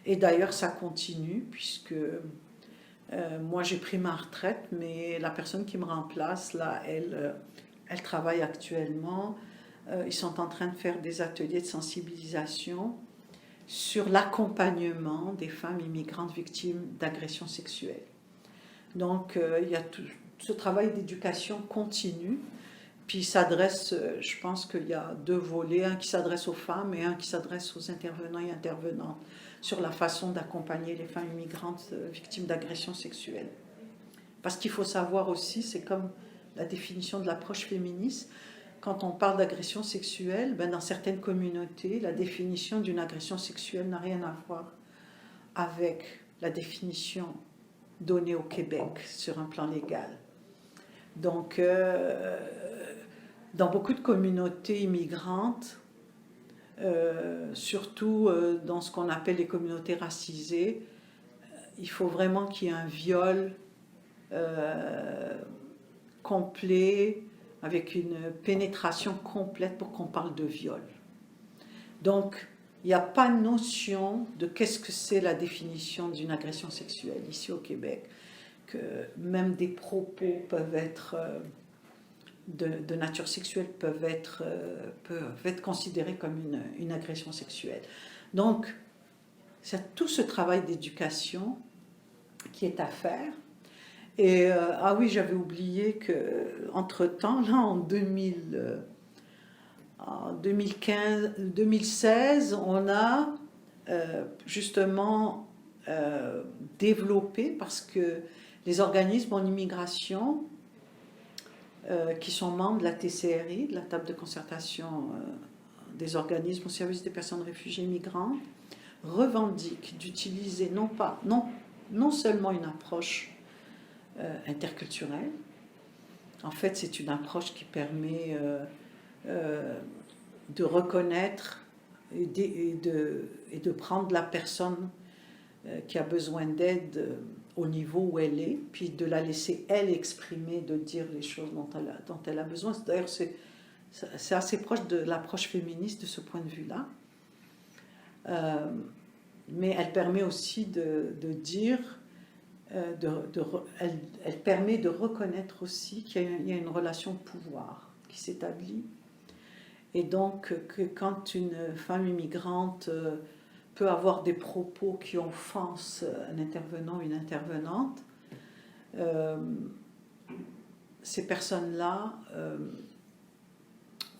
Et d'ailleurs, ça continue, puisque moi, j'ai pris ma retraite, mais la personne qui me remplace, là, elle elle travaille actuellement. Ils sont en train de faire des ateliers de sensibilisation sur l'accompagnement des femmes immigrantes victimes d'agressions sexuelles. Donc, il y a tout ce travail d'éducation continue. Puis, il s'adresse, je pense qu'il y a deux volets, un qui s'adresse aux femmes et un qui s'adresse aux intervenants et intervenantes sur la façon d'accompagner les femmes immigrantes victimes d'agressions sexuelles. Parce qu'il faut savoir aussi, c'est comme la définition de l'approche féministe, quand on parle d'agression sexuelle, ben dans certaines communautés, la définition d'une agression sexuelle n'a rien à voir avec la définition donnée au Québec sur un plan légal. Donc, dans beaucoup de communautés immigrantes, surtout dans ce qu'on appelle les communautés racisées, il faut vraiment qu'il y ait un viol complet, avec une pénétration complète pour qu'on parle de viol. Donc, il n'y a pas de notion de qu'est-ce que c'est la définition d'une agression sexuelle ici au Québec, que même des propos peuvent être de nature sexuelle peuvent être considérés comme une agression sexuelle. Donc, c'est tout ce travail d'éducation qui est à faire. Et ah oui, j'avais oublié qu'entre-temps, là en 2016, on a justement développé, parce que les organismes en immigration qui sont membres de la TCRI, de la table de concertation des organismes au service des personnes réfugiées migrantes, revendiquent d'utiliser non seulement une approche interculturelle. En fait, c'est une approche qui permet de reconnaître et de prendre la personne qui a besoin d'aide au niveau où elle est, puis de la laisser, elle, exprimer, de dire les choses dont elle a besoin. D'ailleurs, c'est assez proche de l'approche féministe de ce point de vue-là. Mais elle permet aussi de dire... elle permet de reconnaître aussi qu'il y a une relation de pouvoir qui s'établit. Et donc, que quand une femme immigrante peut avoir des propos qui offensent un intervenant ou une intervenante, ces personnes-là,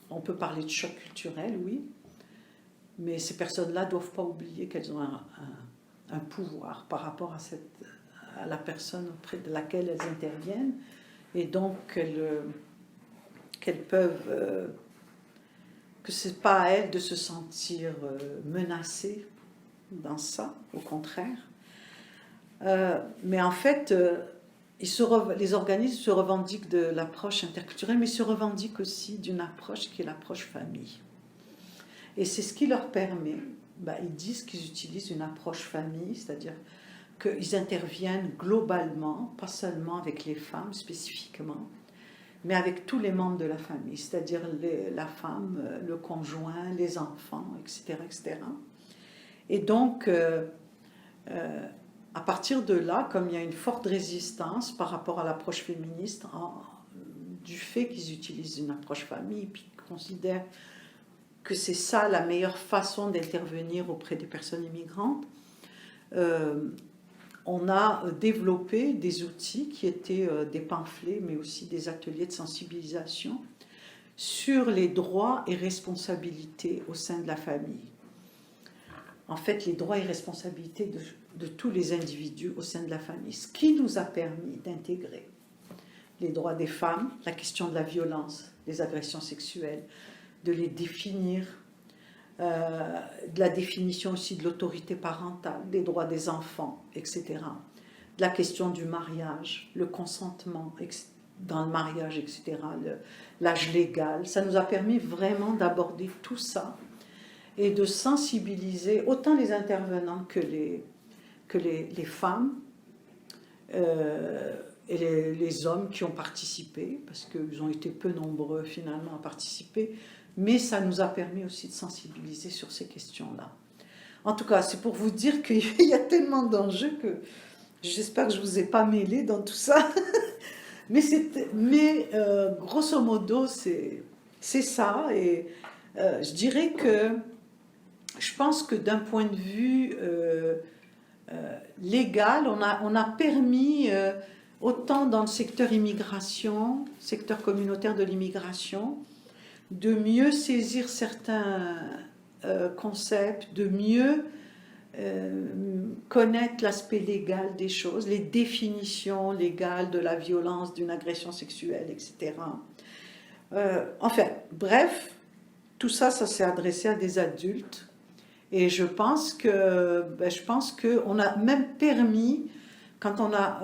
on peut parler de choc culturel, oui, mais ces personnes-là ne doivent pas oublier qu'elles ont un pouvoir par rapport à la personne auprès de laquelle elles interviennent, et donc qu'elles peuvent, que ce n'est pas à elles de se sentir menacées dans ça, au contraire. Mais en fait, les organismes se revendiquent de l'approche interculturelle, mais ils se revendiquent aussi d'une approche qui est l'approche famille. Et c'est ce qui leur permet, ils disent qu'ils utilisent une approche famille, c'est-à-dire qu'ils interviennent globalement, pas seulement avec les femmes spécifiquement, mais avec tous les membres de la famille, c'est-à-dire la femme, le conjoint, les enfants, etc. etc. Et donc, à partir de là, comme il y a une forte résistance par rapport à l'approche féministe, du fait qu'ils utilisent une approche famille, puis qu'ils considèrent que c'est ça la meilleure façon d'intervenir auprès des personnes immigrantes, on a développé des outils qui étaient des pamphlets, mais aussi des ateliers de sensibilisation sur les droits et responsabilités au sein de la famille. En fait, les droits et responsabilités de tous les individus au sein de la famille, ce qui nous a permis d'intégrer les droits des femmes, la question de la violence, des agressions sexuelles, de les définir, de la définition aussi de l'autorité parentale, des droits des enfants, etc. De la question du mariage, le consentement dans le mariage, etc., l'âge légal. Ça nous a permis vraiment d'aborder tout ça et de sensibiliser autant les intervenants que les femmes et les hommes qui ont participé, parce qu'ils ont été peu nombreux finalement à participer, mais ça nous a permis aussi de sensibiliser sur ces questions-là. En tout cas, c'est pour vous dire qu'il y a tellement d'enjeux que j'espère que je ne vous ai pas mêlé dans tout ça. grosso modo, c'est ça. Et je dirais que je pense que d'un point de vue légal, on a permis, autant dans le secteur immigration, secteur communautaire de l'immigration, de mieux saisir certains concepts, de mieux connaître l'aspect légal des choses, les définitions légales de la violence, d'une agression sexuelle, etc. Enfin, bref, tout ça, ça s'est adressé à des adultes. Et je pense qu'on a même permis, quand on a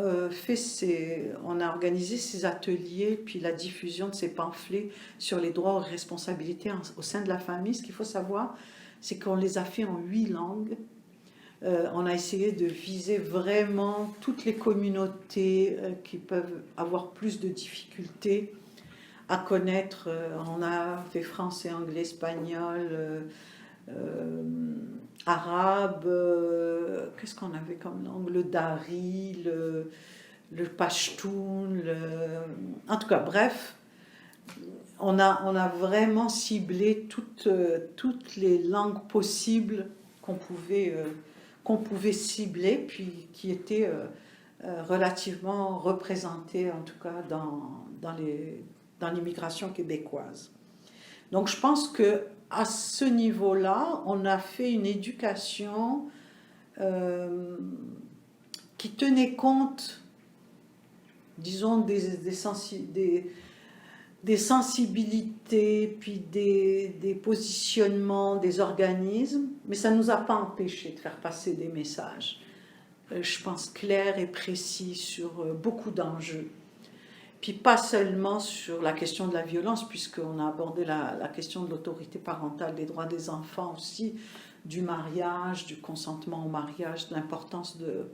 on a organisé ces ateliers, puis la diffusion de ces pamphlets sur les droits et responsabilités au sein de la famille, ce qu'il faut savoir, c'est qu'on les a fait en 8 langues. On a essayé de viser vraiment toutes les communautés qui peuvent avoir plus de difficultés à connaître. On a fait français, anglais, espagnol, arabe, qu'est-ce qu'on avait comme langue? Le dari, le pachtoun, en tout cas, bref, on a vraiment ciblé toutes les langues possibles qu'on pouvait cibler, puis qui étaient relativement représentées, en tout cas, dans l'immigration québécoise. Donc, je pense que à ce niveau-là, on a fait une éducation qui tenait compte, disons, des sensibilités, puis des positionnements des organismes, mais ça ne nous a pas empêché de faire passer des messages, je pense, clairs et précis sur beaucoup d'enjeux. Puis pas seulement sur la question de la violence, puisqu'on a abordé la question de l'autorité parentale, des droits des enfants aussi, du mariage, du consentement au mariage, de l'importance de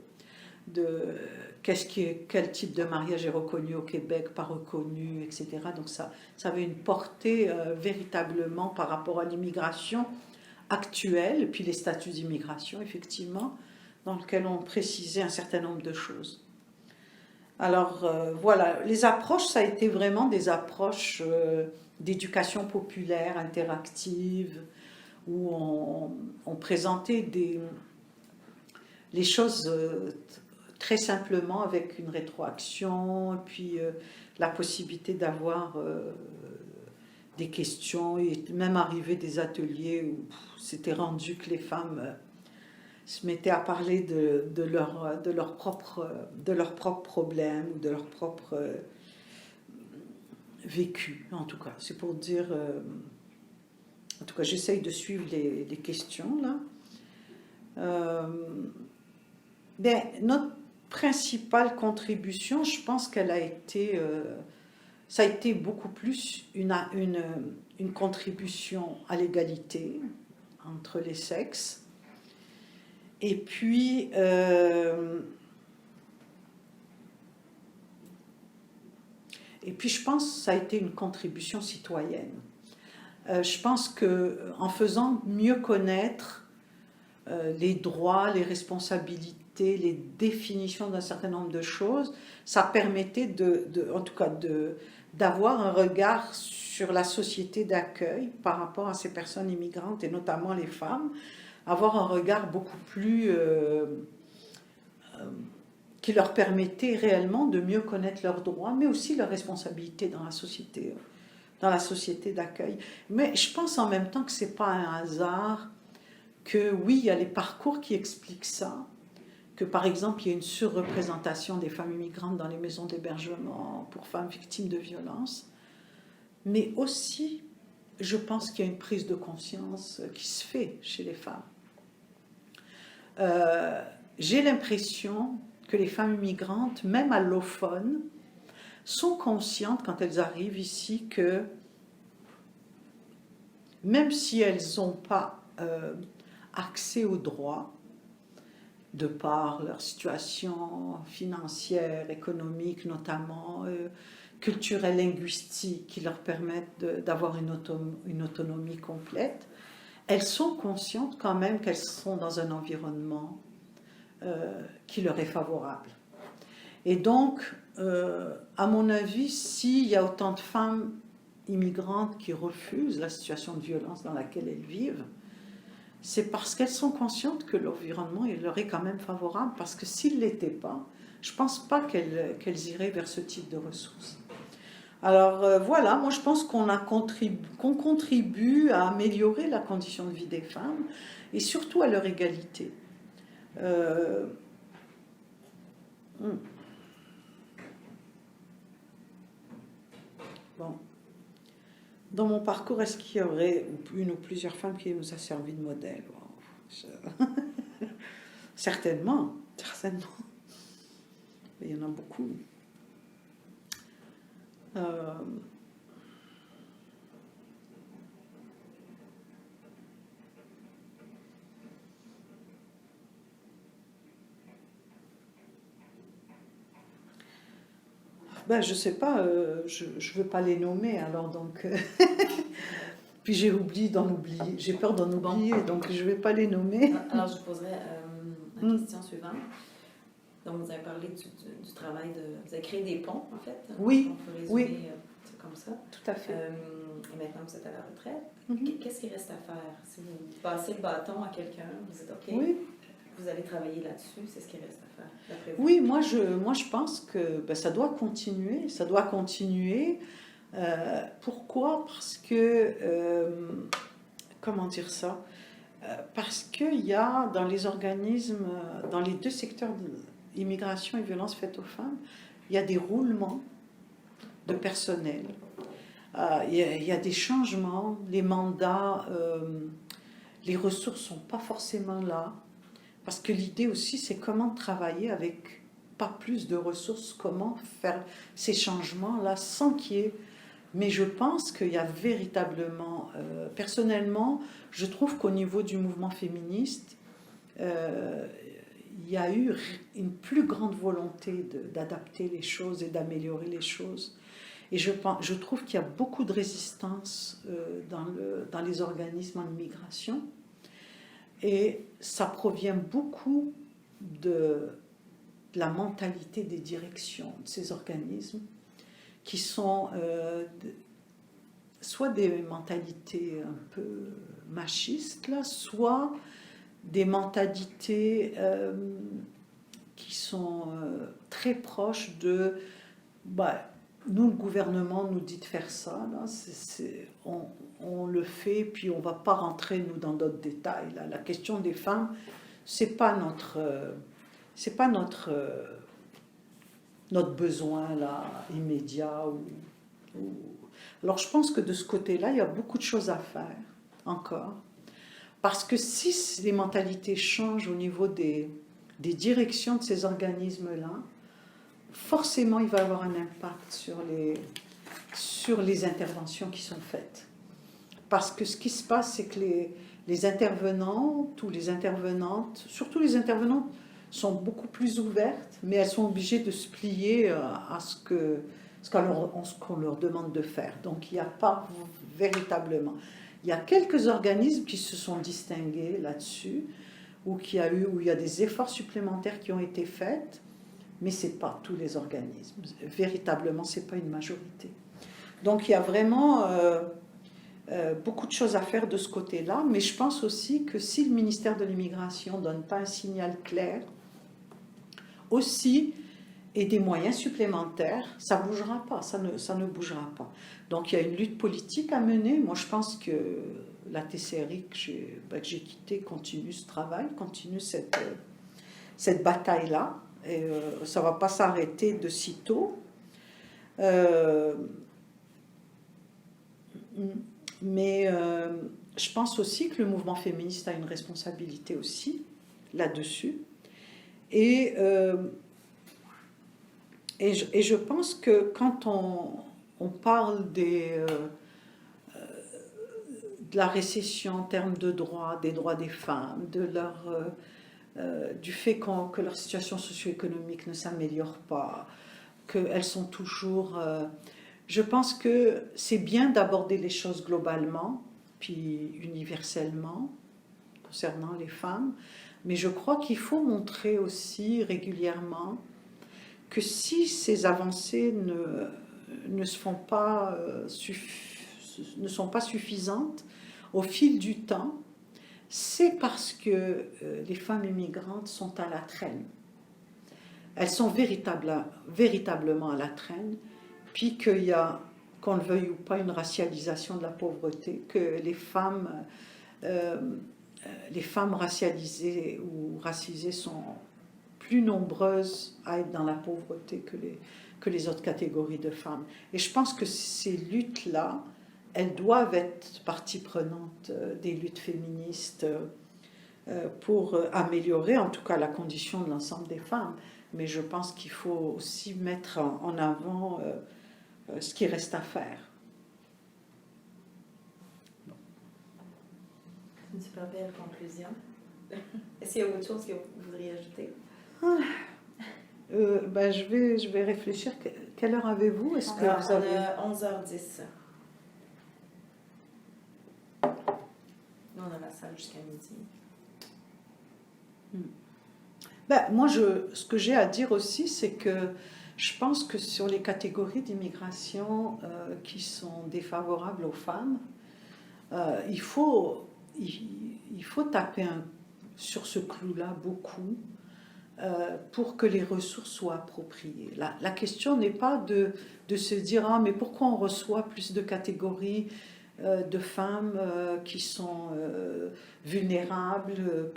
quel type de mariage est reconnu au Québec, pas reconnu, etc. Donc ça avait une portée véritablement par rapport à l'immigration actuelle, et puis les statuts d'immigration, effectivement, dans lequel on précisait un certain nombre de choses. Alors voilà, les approches, ça a été vraiment des approches d'éducation populaire, interactive, où on présentait les choses très simplement avec une rétroaction, et puis la possibilité d'avoir des questions, et même arrivé des ateliers où c'était rendu que les femmes se mettaient à parler de leurs propres problèmes, ou de leur propre vécu, en tout cas. C'est pour dire... en tout cas, j'essaye de suivre les questions, là. Notre principale contribution, je pense qu'elle a été... ça a été beaucoup plus une contribution à l'égalité entre les sexes. Et puis, je pense que ça a été une contribution citoyenne. Je pense qu'en faisant mieux connaître les droits, les responsabilités, les définitions d'un certain nombre de choses, ça permettait en tout cas d'avoir un regard sur la société d'accueil par rapport à ces personnes immigrantes, et notamment les femmes, avoir un regard beaucoup plus qui leur permettait réellement de mieux connaître leurs droits, mais aussi leurs responsabilités dans la société d'accueil. Mais je pense en même temps que ce n'est pas un hasard que oui, il y a les parcours qui expliquent ça, que par exemple, il y a une surreprésentation des femmes immigrantes dans les maisons d'hébergement pour femmes victimes de violences, mais aussi, je pense qu'il y a une prise de conscience qui se fait chez les femmes. J'ai l'impression que les femmes immigrantes, même allophones, sont conscientes quand elles arrivent ici que même si elles n'ont pas accès aux droits, de par leur situation financière, économique notamment, culturelle, linguistique, qui leur permettent d'avoir une autonomie complète, elles sont conscientes quand même qu'elles sont dans un environnement qui leur est favorable. Et donc, À mon avis, s'il y a autant de femmes immigrantes qui refusent la situation de violence dans laquelle elles vivent, c'est parce qu'elles sont conscientes que l'environnement leur est quand même favorable, parce que s'il ne l'était pas, je ne pense pas qu'elles iraient vers ce type de ressources. Alors voilà, moi je pense qu'on contribue à améliorer la condition de vie des femmes et surtout à leur égalité. Euh, hmm. Bon. Dans mon parcours, est-ce qu'il y aurait une ou plusieurs femmes qui nous a servi de modèle? Certainement, certainement. Mais il y en a beaucoup. Ben, je sais pas, je ne veux pas les nommer, alors donc... Puis j'ai peur d'en oublier, donc je ne vais pas les nommer. Alors je poserai la question suivante. Donc vous avez parlé du travail Vous avez créé des ponts, en fait. Oui, on peut résumer comme ça. Tout à fait. Et maintenant vous êtes à la retraite. Mm-hmm. Qu'est-ce qui reste à faire? Si vous passez le bâton à quelqu'un, vous dites OK, vous allez travailler là-dessus, c'est ce qui reste à faire, d'après vous? Oui, moi je pense que ça doit continuer. Ça doit continuer. Pourquoi? Parce que, comment dire ça? Parce qu'il y a dans les organismes, dans les deux secteurs d'immigration et violence faite aux femmes, il y a des roulements de personnel. Il y a des changements, les mandats, les ressources ne sont pas forcément là. Parce que l'idée aussi, c'est comment travailler avec pas plus de ressources, comment faire ces changements-là sans qu'il y ait... Mais je pense qu'il y a véritablement... personnellement, je trouve qu'au niveau du mouvement féministe, il y a eu une plus grande volonté d'adapter les choses et d'améliorer les choses. Et je trouve qu'il y a beaucoup de résistance dans les organismes en immigration. Et ça provient beaucoup de la mentalité des directions de ces organismes, qui sont soit des mentalités un peu machistes, là, soit des mentalités qui sont très proches de... nous, le gouvernement nous dit de faire ça, là, on le fait, puis on ne va pas rentrer, nous, dans d'autres détails. Là. La question des femmes, ce n'est pas notre besoin là, immédiat. Alors, je pense que de ce côté-là, il y a beaucoup de choses à faire, encore. Parce que si les mentalités changent au niveau des directions de ces organismes-là, forcément, il va y avoir un impact sur les interventions qui sont faites. Parce que ce qui se passe, c'est que les intervenants, tous les intervenantes, surtout les intervenantes, sont beaucoup plus ouvertes, mais elles sont obligées de se plier à ce qu'on leur demande de faire. Donc il n'y a pas véritablement. Il y a quelques organismes qui se sont distingués là-dessus, où il y a des efforts supplémentaires qui ont été faits, mais ce n'est pas tous les organismes. Véritablement, ce n'est pas une majorité. Donc il y a vraiment beaucoup de choses à faire de ce côté-là, mais je pense aussi que si le ministère de l'Immigration ne donne pas un signal clair, aussi, et des moyens supplémentaires, ça ne bougera pas, ça ne bougera pas. Donc il y a une lutte politique à mener. Moi je pense que la TCRI que j'ai quittée continue ce travail, continue cette bataille-là, et ça ne va pas s'arrêter de sitôt. Mais je pense aussi que le mouvement féministe a une responsabilité aussi là-dessus. Et je pense que quand on parle de la récession en termes de droits, des droits des femmes, du fait que leur situation socio-économique ne s'améliore pas, qu'elles sont toujours... je pense que c'est bien d'aborder les choses globalement, puis universellement, concernant les femmes, mais je crois qu'il faut montrer aussi régulièrement que si ces avancées ne sont pas suffisantes au fil du temps, c'est parce que les femmes immigrantes sont à la traîne. Elles sont véritablement à la traîne, puis qu'il y a, qu'on le veuille ou pas, une racialisation de la pauvreté, que les femmes racialisées ou racisées sont plus nombreuses à être dans la pauvreté que les autres catégories de femmes. Et je pense que ces luttes-là, elles doivent être partie prenante des luttes féministes pour améliorer en tout cas la condition de l'ensemble des femmes. Mais je pense qu'il faut aussi mettre en avant ce qui reste à faire. C'est une super belle conclusion. Est-ce qu'il y a autre chose que vous voudriez ajouter? Je vais réfléchir. Quelle heure avez-vous? Est-ce que vous avez... On a 11h10. Nous, on a la salle jusqu'à midi. Moi, ce que j'ai à dire aussi, c'est que je pense que sur les catégories d'immigration qui sont défavorables aux femmes, il faut taper sur ce clou-là beaucoup pour que les ressources soient appropriées. La question n'est pas de se dire « Ah, mais pourquoi on reçoit plus de catégories de femmes qui sont vulnérables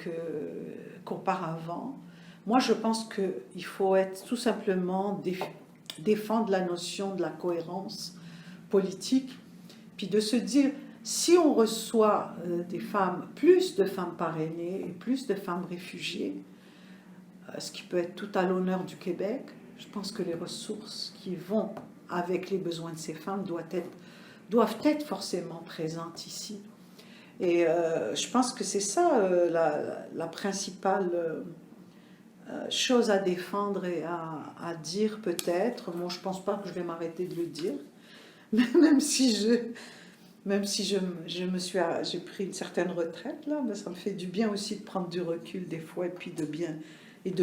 qu'auparavant ?» Moi, je pense qu'il faut être tout simplement défendre la notion de la cohérence politique, puis de se dire, si on reçoit plus de femmes parrainées et plus de femmes réfugiées, ce qui peut être tout à l'honneur du Québec, je pense que les ressources qui vont avec les besoins de ces femmes doivent être forcément présentes ici. Et je pense que c'est ça la principale... chose à défendre et à dire peut-être. Moi, je ne pense pas que je vais m'arrêter de le dire, même si j'ai pris une certaine retraite là, mais ça me fait du bien aussi de prendre du recul des fois et puis de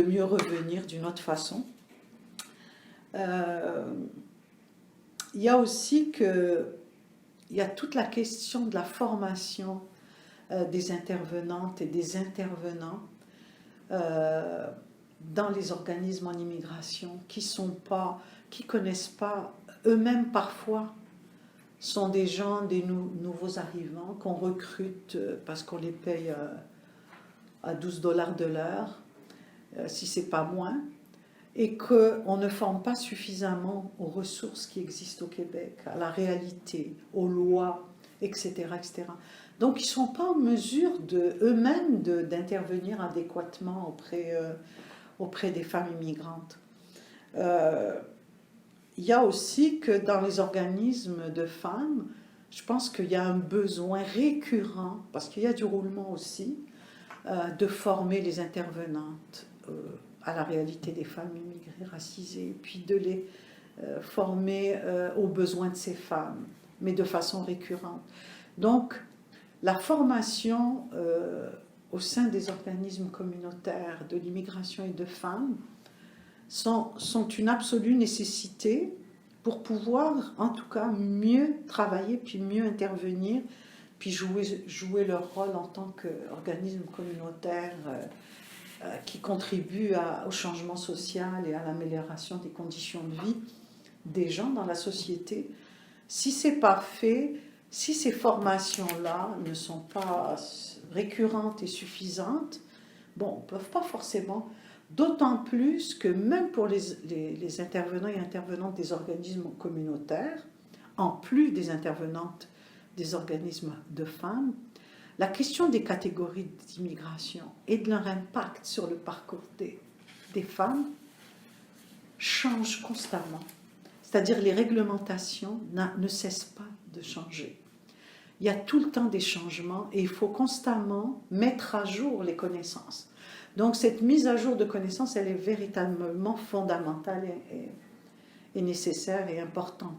mieux revenir d'une autre façon. Il y a aussi toute la question de la formation des intervenantes et des intervenants dans les organismes en immigration qui connaissent pas eux-mêmes parfois, sont des gens, des nouveaux arrivants qu'on recrute parce qu'on les paye à 12 $ de l'heure, si c'est pas moins, et qu'on ne forme pas suffisamment aux ressources qui existent au Québec, à la réalité, aux lois, etc. etc. Donc ils ne sont pas en mesure eux-mêmes d'intervenir adéquatement auprès des femmes immigrantes. Il y a aussi que dans les organismes de femmes, je pense qu'il y a un besoin récurrent, parce qu'il y a du roulement aussi, de former les intervenantes à la réalité des femmes immigrées racisées, puis de les former aux besoins de ces femmes, mais de façon récurrente. Donc, la formation au sein des organismes communautaires de l'immigration et de femmes sont une absolue nécessité pour pouvoir, en tout cas, mieux travailler, puis mieux intervenir, puis jouer leur rôle en tant qu'organisme communautaire qui contribue au changement social et à l'amélioration des conditions de vie des gens dans la société. Si c'est pas fait, si ces formations-là ne sont pas récurrentes et suffisantes, bon, on ne peut pas forcément, d'autant plus que même pour les intervenants et intervenantes des organismes communautaires, en plus des intervenantes des organismes de femmes, la question des catégories d'immigration et de leur impact sur le parcours des femmes change constamment. C'est-à-dire les réglementations ne cessent pas de changer. Il y a tout le temps des changements et il faut constamment mettre à jour les connaissances. Donc cette mise à jour de connaissances, elle est véritablement fondamentale et nécessaire et importante.